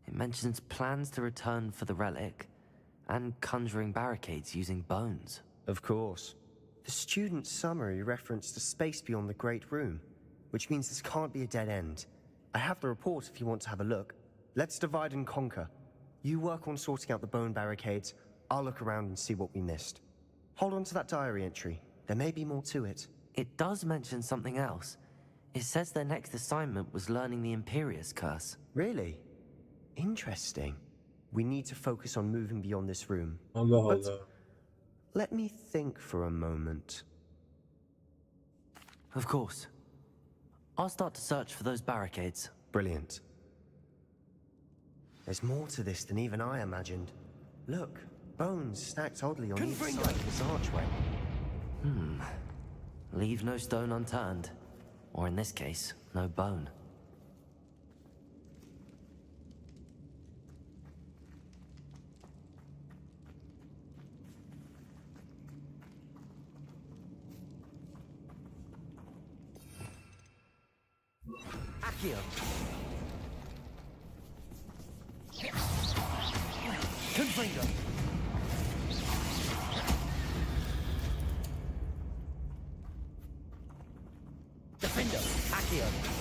S4: It mentions plans to return for the relic and conjuring barricades using bones.
S6: Of course. The student's summary referenced a space beyond the Great Room, which means this can't be a dead end. I have the report if you want to have a look. Let's divide and conquer. You work on sorting out the bone barricades. I'll look around and see what we missed. Hold on to that diary entry. There may be more to it.
S4: It does mention something else. It says their next assignment was learning the Imperius Curse.
S6: Really? Interesting. We need to focus on moving beyond this room.
S1: Allah
S6: But
S1: Allah.
S6: let me think for a moment.
S4: Of course. I'll start to search for those barricades.
S6: Brilliant. There's more to this than even I imagined. Look, bones stacked oddly on each side of this archway.
S4: Leave no stone unturned. Or in this case, no bone.
S6: Accio!
S7: Confringo!
S6: Defendo! Accio!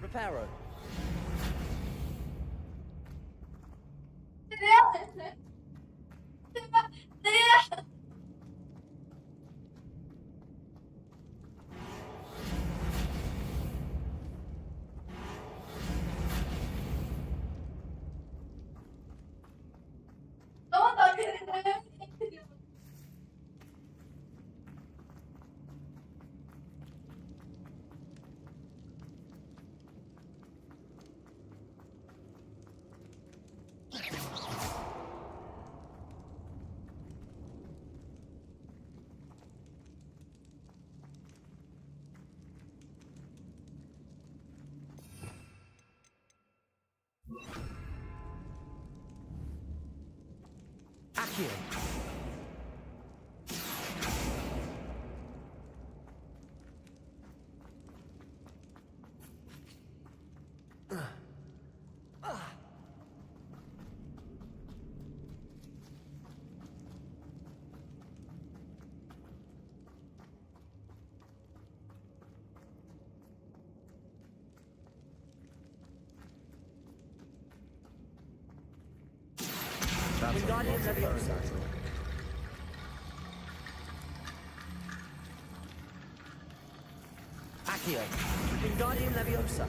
S7: Reparo.
S6: Accio!
S7: Wingardium Leviosa.
S6: Accio!
S7: Wingardium Leviosa.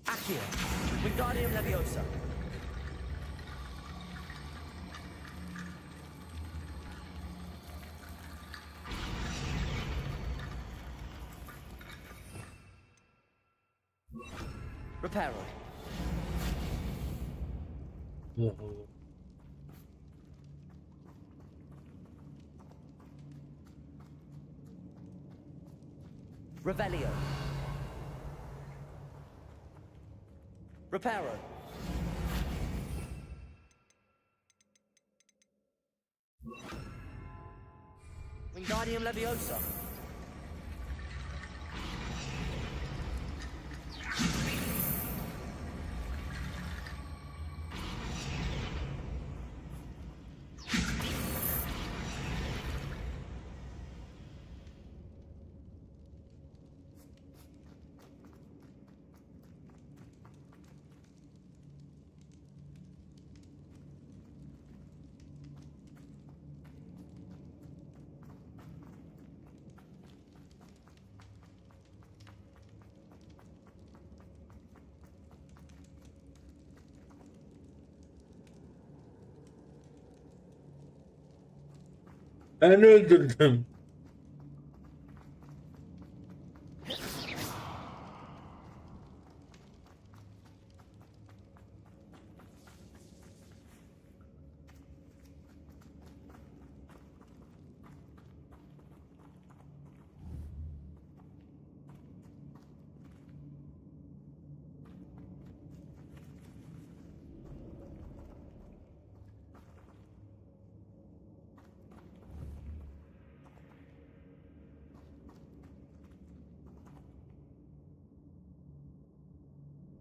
S6: Accio!
S7: Wingardium Leviosa. Reparo.
S1: Allah Allah.
S7: Revelio. Reparo. Wingardium Leviosa.
S1: Ben öldürdüm.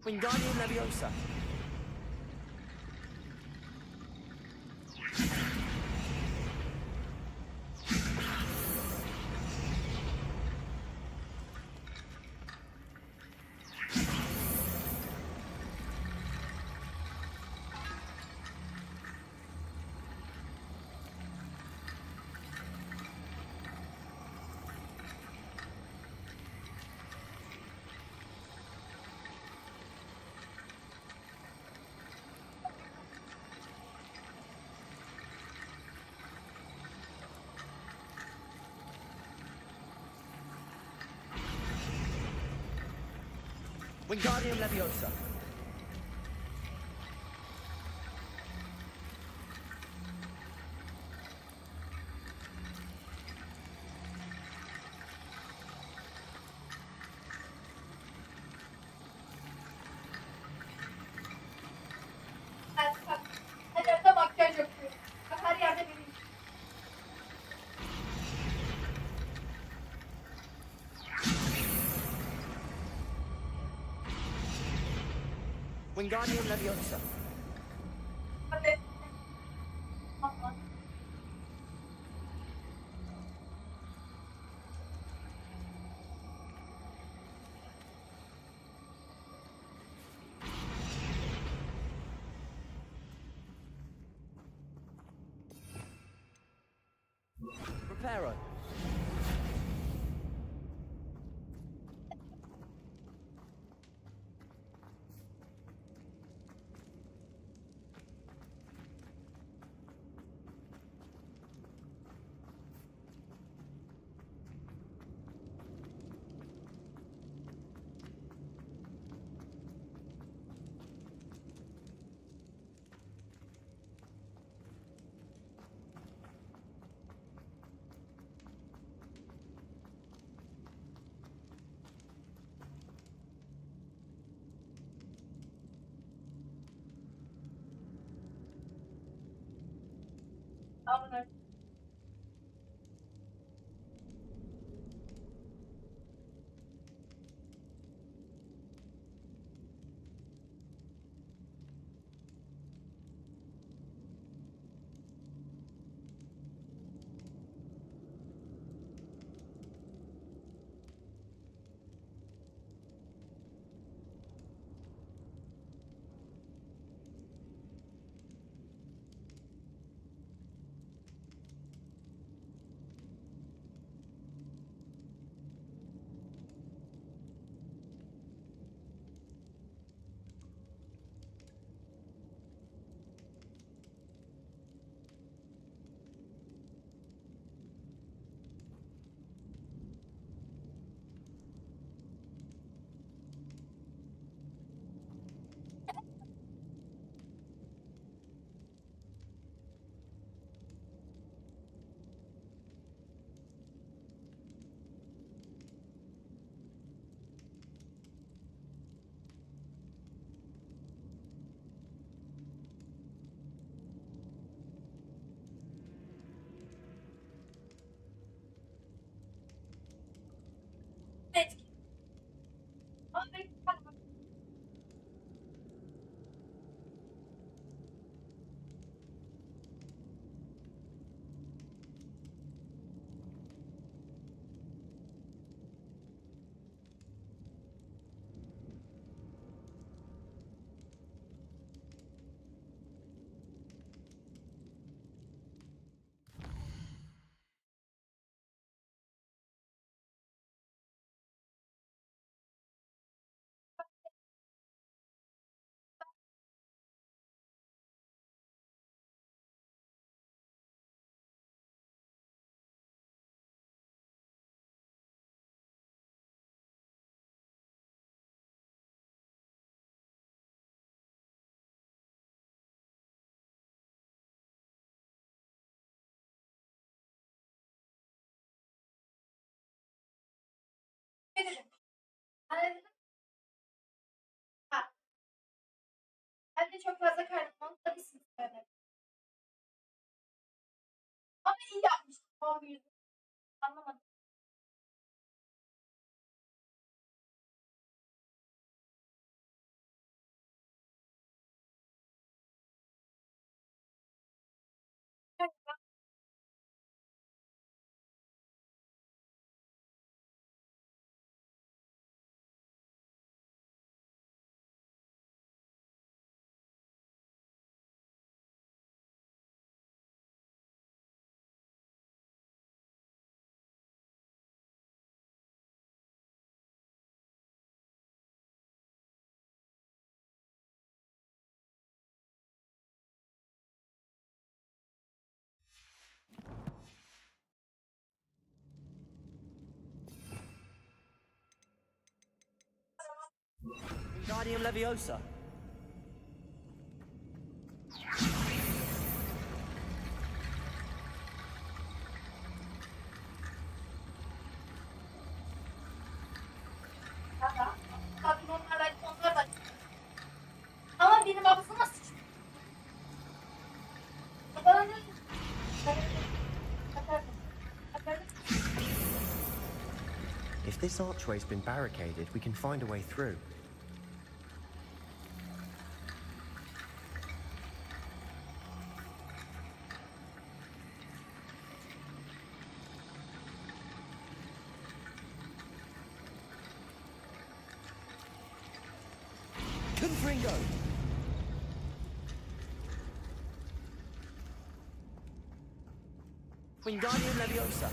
S7: Wingardium Leviosa. Wingardium Leviosa.
S10: Her yerde makyaj yapıyor. Her yerde benim.
S7: Wingardium Leviosa.
S10: Hadi. Aha.
S7: Reparo.
S10: Tamam. dedim. Ben dedim. Ha. Ben de çok fazla karnım da bir sınıf söyledim. Ama iyi yapmıştım. O yüzden anlamadım.
S7: Wingardium Leviosa.
S10: Tabii onlar da. Ama benim ağzıma sıçtı. Bana ne?
S6: If this archway's been barricaded, we can find a way through.
S7: Confringo. Wingardium Leviosa.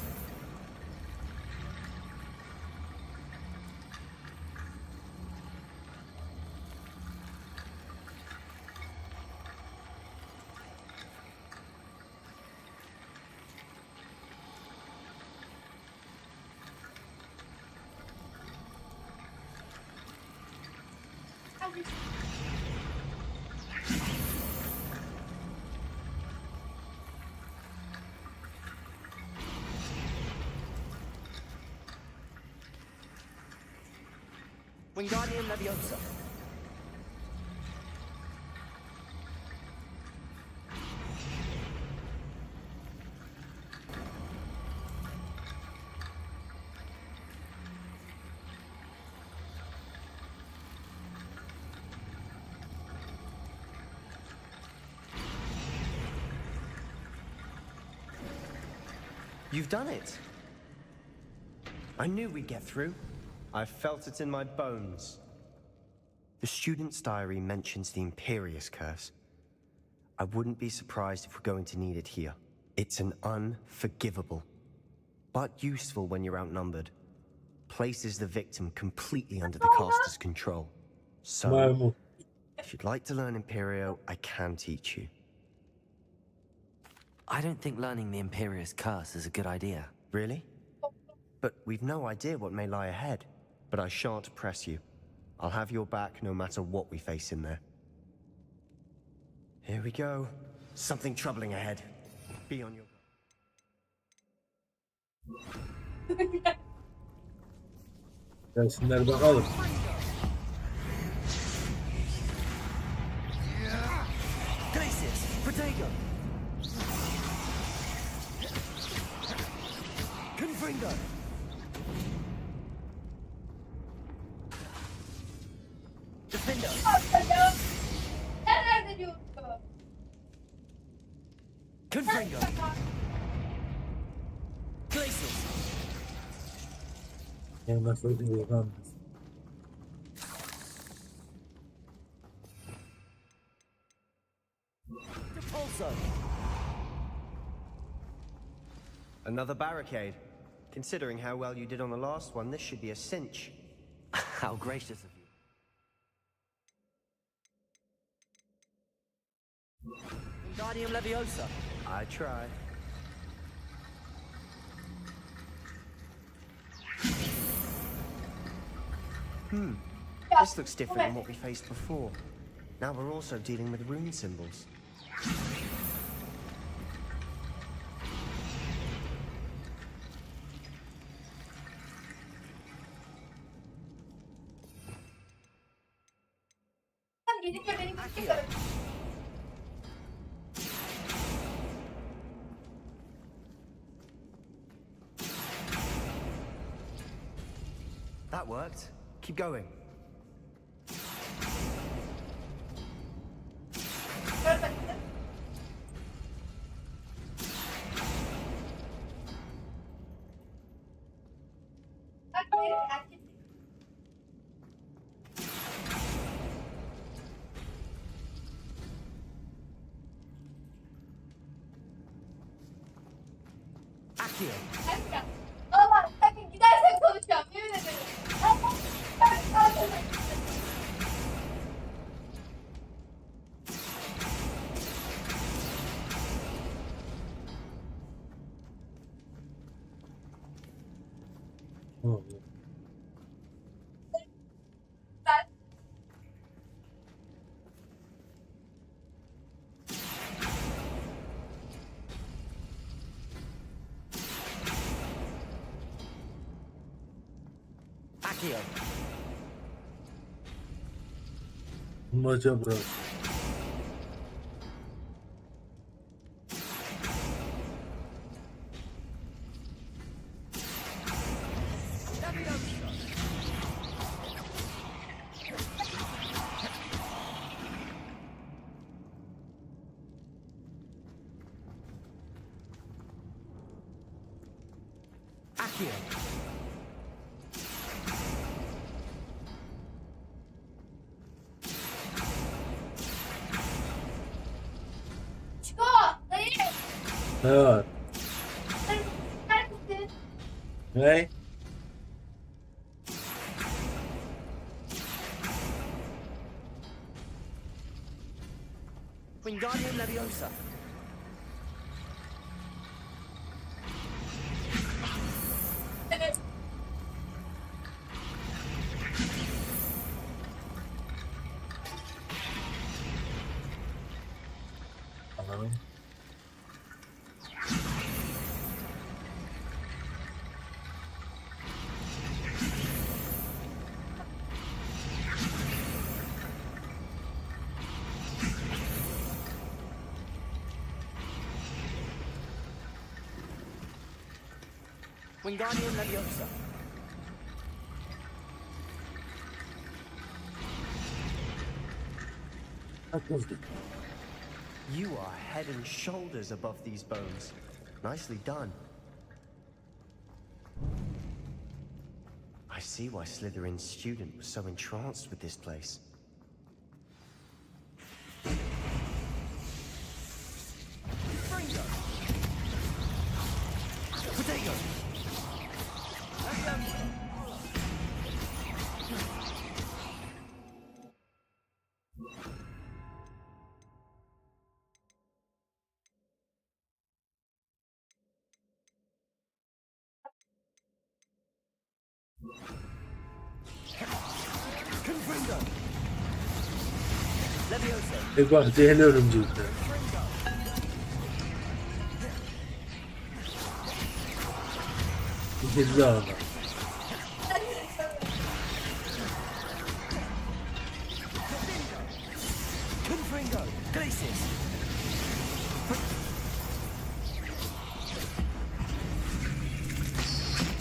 S7: Wingardium Leviosa.
S6: You've done it. I knew we'd get through. I felt it in my bones. The student's diary mentions the Imperious Curse. I wouldn't be surprised if we're going to need it here. It's an unforgivable, but useful when you're outnumbered. Places the victim completely under the caster's control. So, if you'd like to learn Imperio, I can teach you.
S4: I don't think learning the Imperious Curse is a good idea.
S6: Really? But we've no idea what may lie ahead. But I shan't press you. I'll have your back no matter what we face in there. Here we go. Something troubling ahead. Be on your guard.
S1: Gelsinler bakalım.
S7: Glacius, Protego. Confringo. Defender.
S10: Nerede diyorsun?
S7: Confringo. Glacius.
S1: Ya nasıl bir lan?
S7: Depulso.
S6: Another barricade. Considering how well you did on the last one, this should be a cinch.
S4: How gracious of you.
S7: Wingardium Leviosa.
S6: I tried. This looks different than what we faced before. Now we're also dealing with rune symbols. That worked. Keep going. Akio.
S10: Allah sakın gidersen konuşacağım. Yemin ederim.
S6: Akio.
S1: Maca bırak.
S6: Akio.
S10: Çıko. Dayı.
S1: Ne var?
S10: Dayı. Neredesin?
S1: Ne?
S6: Wingardium Leviosa.
S10: Evet.
S1: Anladım.
S6: Wingardium Leviosa. You are head and shoulders above these bones. Nicely done. I see why Slytherin's student was so entranced with this place. Potato! Confringo! Leviosa!
S1: Bak zehirli örümcekler. Zehirli ağlar.
S6: Confringo! Glacis!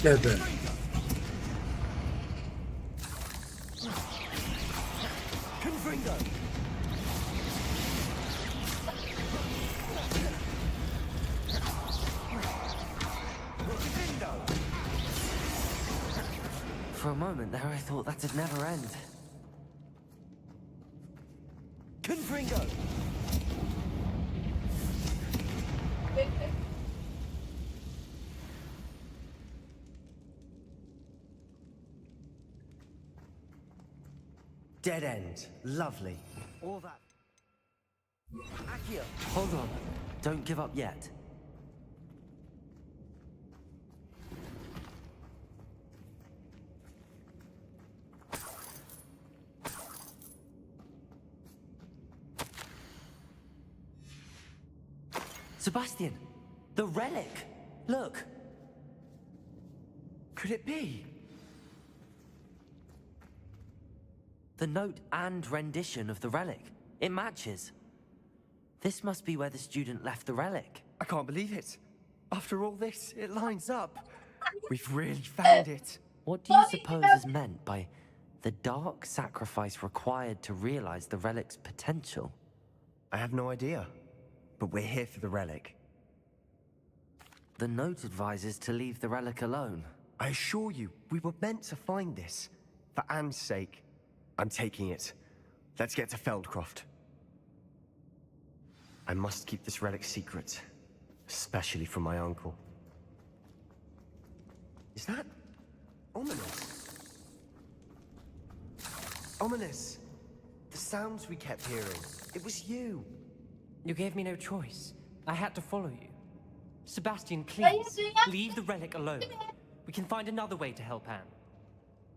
S1: Gebe.
S6: Confringo!
S4: For a moment there, I thought that'd never end.
S6: Confringo! Dead end. Lovely. All that. Akio!
S4: Hold on. Don't give up yet. Sebastian! The relic! Look!
S6: Could it be?
S4: The note and rendition of the relic. It matches. This must be where the student left the relic.
S6: I can't believe it. After all this, it lines up. We've really found it.
S4: What do you suppose is meant by the dark sacrifice required to realize the relic's potential?
S6: I have no idea, but we're here for the relic.
S4: The note advises to leave the relic alone.
S6: I assure you, we were meant to find this. For Anne's sake. I'm taking it. Let's get to Feldcroft. I must keep this relic secret, especially from my uncle. Is that ominous? Ominous! The sounds we kept hearing. It was you.
S7: You gave me no choice. I had to follow you. Sebastian, please, leave the relic alone. We can find another way to help Anne.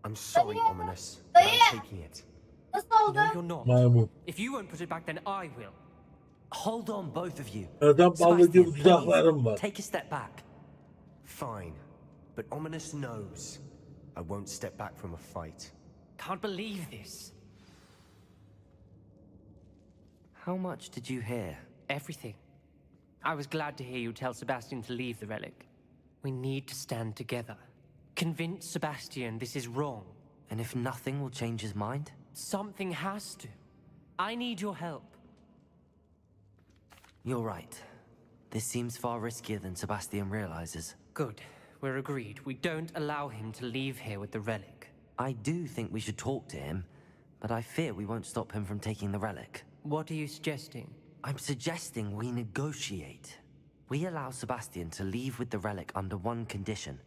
S6: I'm sorry, Ominous, but I'm taking it.
S7: No, you're not.
S1: Maymun.
S7: If you won't put it back, then I will.
S4: Hold on, both of you.
S1: Adam balıcı
S4: Sebastian,
S1: dudaklarım var.
S4: please, take a step back.
S6: Fine, but Ominous knows I won't step back from a fight.
S7: Can't believe this.
S4: How much did you hear?
S7: Everything. I was glad to hear you tell Sebastian to leave the relic. We need to stand together. Convince Sebastian this is wrong.
S4: And if nothing will change his mind?
S7: Something has to. I need your help.
S4: You're right. This seems far riskier than Sebastian realizes.
S7: Good. We're agreed. We don't allow him to leave here with the relic.
S4: I do think we should talk to him, but I fear we won't stop him from taking the relic.
S7: What are you suggesting?
S4: I'm suggesting we negotiate. We allow Sebastian to leave with the relic under one condition.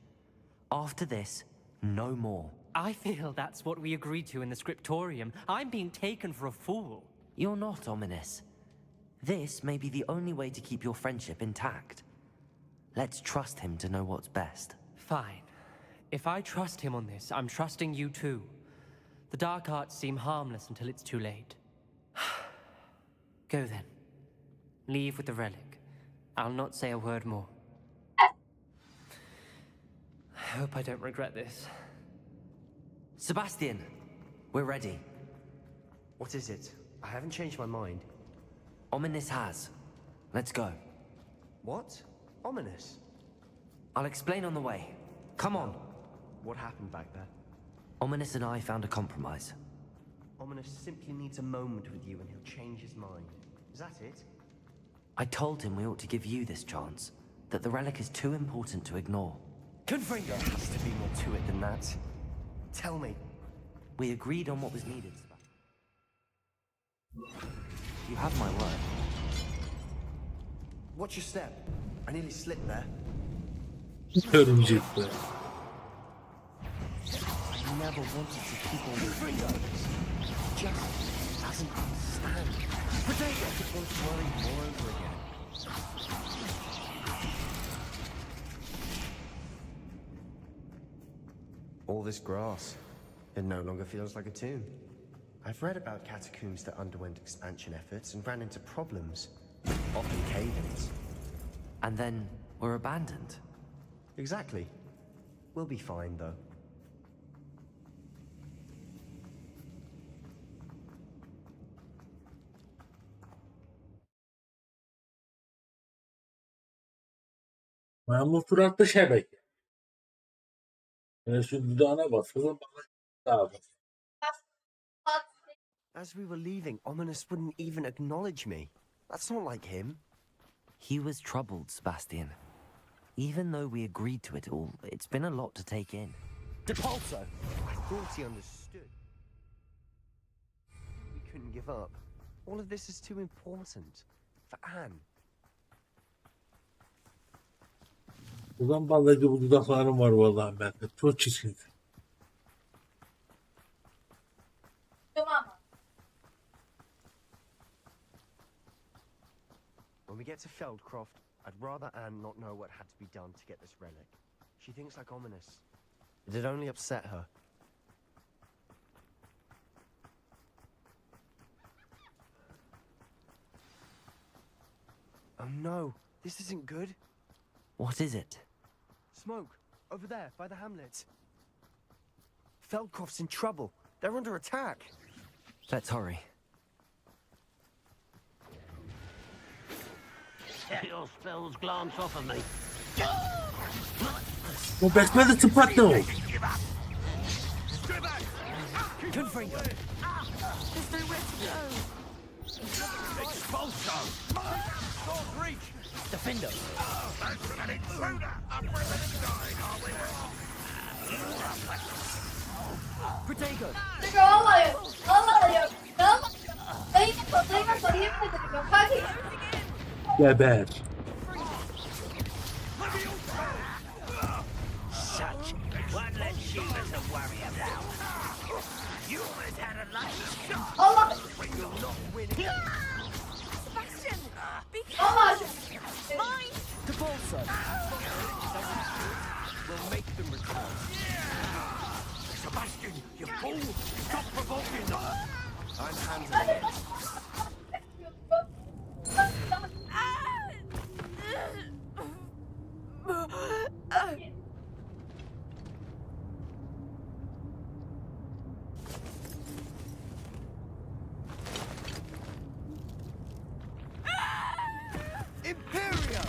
S4: After this, no more.
S7: I feel that's what we agreed to in the scriptorium. I'm being taken for a fool.
S4: You're not, Ominous. This may be the only way to keep your friendship intact. Let's trust him to know what's best.
S7: Fine. If I trust him on this, I'm trusting you too. The dark arts seem harmless until it's too late. Go then. Leave with the relic. I'll not say a word more. I hope I don't regret this.
S4: Sebastian, we're ready.
S6: What is it? I haven't changed my mind.
S4: Ominous has. Let's go.
S6: What? Ominous?
S4: I'll explain on the way. Come on.
S6: What happened back there?
S4: Ominous and I found a compromise.
S6: Ominous simply needs a moment with you and he'll change his mind. Is that it?
S4: I told him we ought to give you this chance, that the relic is too important to ignore.
S6: Confringo! There has to be more to it than that. Tell me.
S4: We agreed on what was needed, Sebastian. You have my word.
S6: Watch your step. I nearly slipped there.
S1: Örümcek be.
S6: I never wanted to keep on Confringo! Just doesn't understand. Potato just wants to worry all over again. All this grass, it no longer feels like a tomb. I've read about catacombs that underwent expansion efforts and ran into problems, often cave-ins.
S4: And then were abandoned.
S6: Exactly. We'll be fine, though.
S1: Maymun suratlı şebeke. Şu dudağına bas kızım, bana daha bas.
S6: As we were leaving, Ominous wouldn't even acknowledge me. That's not like him.
S4: He was troubled, Sebastian. Even though we agreed to it all, it's been a lot to take in.
S6: Depulso! I thought he understood. We couldn't give up. All of this is too important. For Anne.
S1: Ulan balıcı bu dudaklarım var vallahi bende. Çok çirkin.
S10: Tamam.
S6: When we get to Feldcroft, I'd rather Anne not know what had to be done to get this relic. She thinks like Ominous. It'd only upset her. Oh no, this isn't good.
S4: What is it?
S6: Smoke, over there, by the hamlet. Feldcroft's in trouble. They're under attack.
S4: Let's hurry.
S12: Get your spells glance off of me.
S1: Bu besmele sıfatlı o.
S7: Confringo.
S9: There's nowhere to go.
S3: Expulso! Short reach!
S7: Defendo.
S3: That's an intruder! Up with the side, are we?
S7: Protego.
S10: Vallahi. Vallahi. Dayı yapma yemin ederim. Hadi.
S1: Geber.
S12: Such one less Shiva to worry about. You almost had a lucky shot.
S10: Allah.
S12: You're not winning.
S9: Sebastian, be
S10: Allah.
S9: mine.
S7: To Bolso. We'll make them return.
S3: Sebastian, you fool! Stop provoking them!
S6: I'm handling it.
S7: Imperio.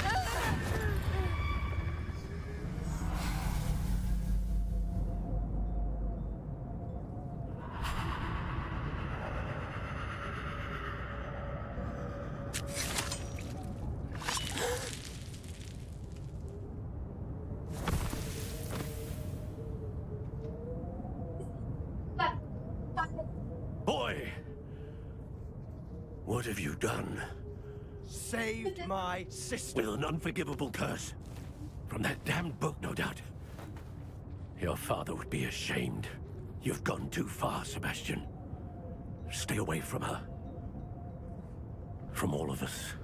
S3: Boy! What have you done?
S7: Saved my sister.
S3: With an unforgivable curse. From that damned book, no doubt. Your father would be ashamed. You've gone too far, Sebastian. Stay away from her. From all of us.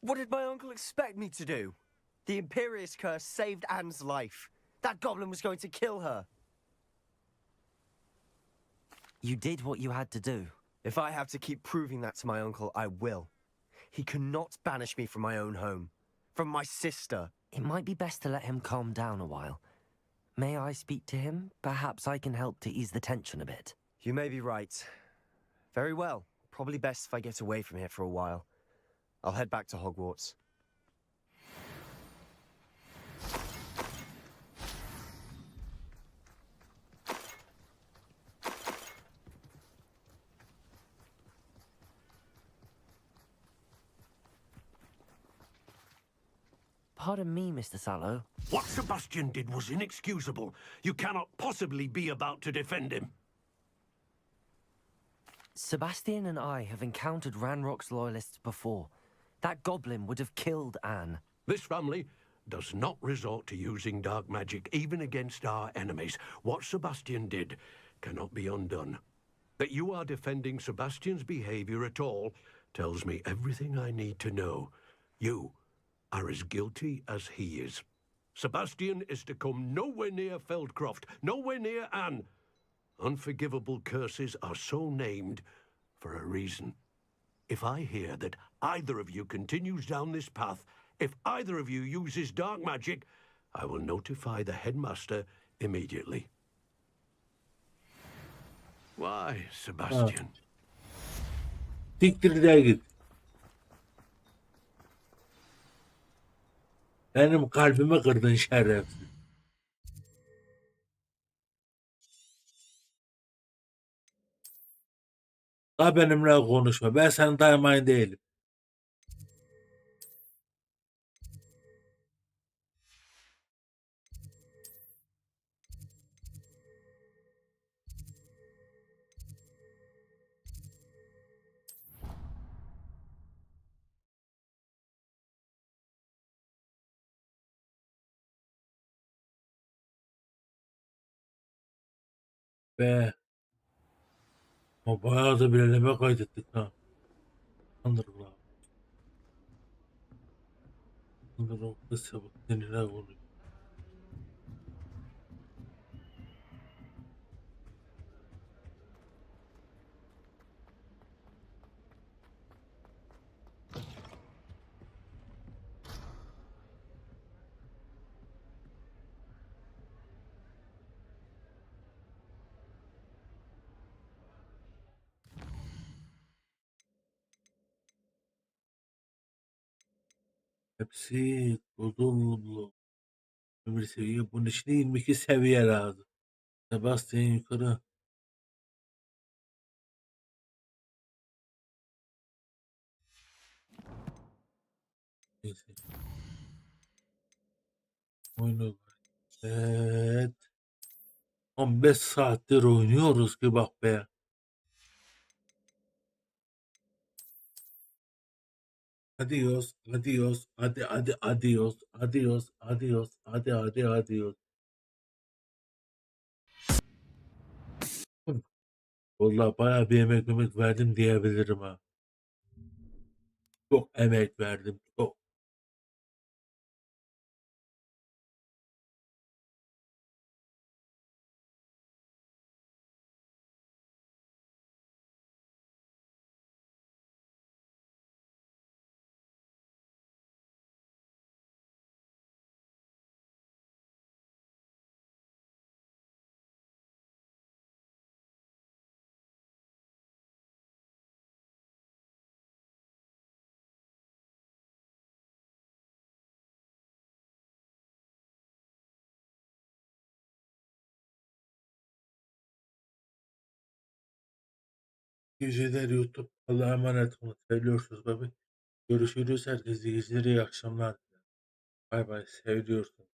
S6: What did my uncle expect me to do? The Imperious curse saved Anne's life. That goblin was going to kill her.
S4: You did what you had to do.
S6: If I have to keep proving that to my uncle, I will. He cannot banish me from my own home. From my sister.
S4: It might be best to let him calm down a while. May I speak to him? Perhaps I can help to ease the tension a bit.
S6: You may be right. Very well. Probably best if I get away from here for a while. I'll head back to Hogwarts.
S4: Pardon me, Mr. Sallow.
S3: What Sebastian did was inexcusable. You cannot possibly be about to defend him.
S4: Sebastian and I have encountered Ranrock's loyalists before. That goblin would have killed Anne.
S3: This family does not resort to using dark magic even against our enemies. What Sebastian did cannot be undone. That you are defending Sebastian's behavior at all tells me everything I need to know. You are as guilty as he is. Sebastian is to come nowhere near Feldcroft, nowhere near Anne. Unforgivable curses are so named for a reason. If I hear that either of you continues down this path, if either of you uses dark magic, I will notify the headmaster immediately. Why, Sebastian?
S1: Siktir git. Benim kalbimi kırdın şerefsiz. Daha benimle konuşma. Ben senin dayımayın değilim. Ve o bayağı da bir eleme kaydettik ha. Underground. Underground kısa bak denilen oluyor. Hepsi dolu. 21 seviye. Bunun için de 22 seviye lazım. Sebastian yukarı. Neyse. Oyunu. Evet. 15 saattir oynuyoruz ki bak be. Adios, adios, hadi, adios, adios, adios, hadi, adios. Vallahi bayağı bir emek verdim diyebilirim ha. Çok emek verdim, çok. Geceler YouTube. Allah'a emanet olun. Seviyorsunuz babi. Görüşürüz. Herkese geceleri iyi akşamlar. Bay bay. Seviyorsunuz.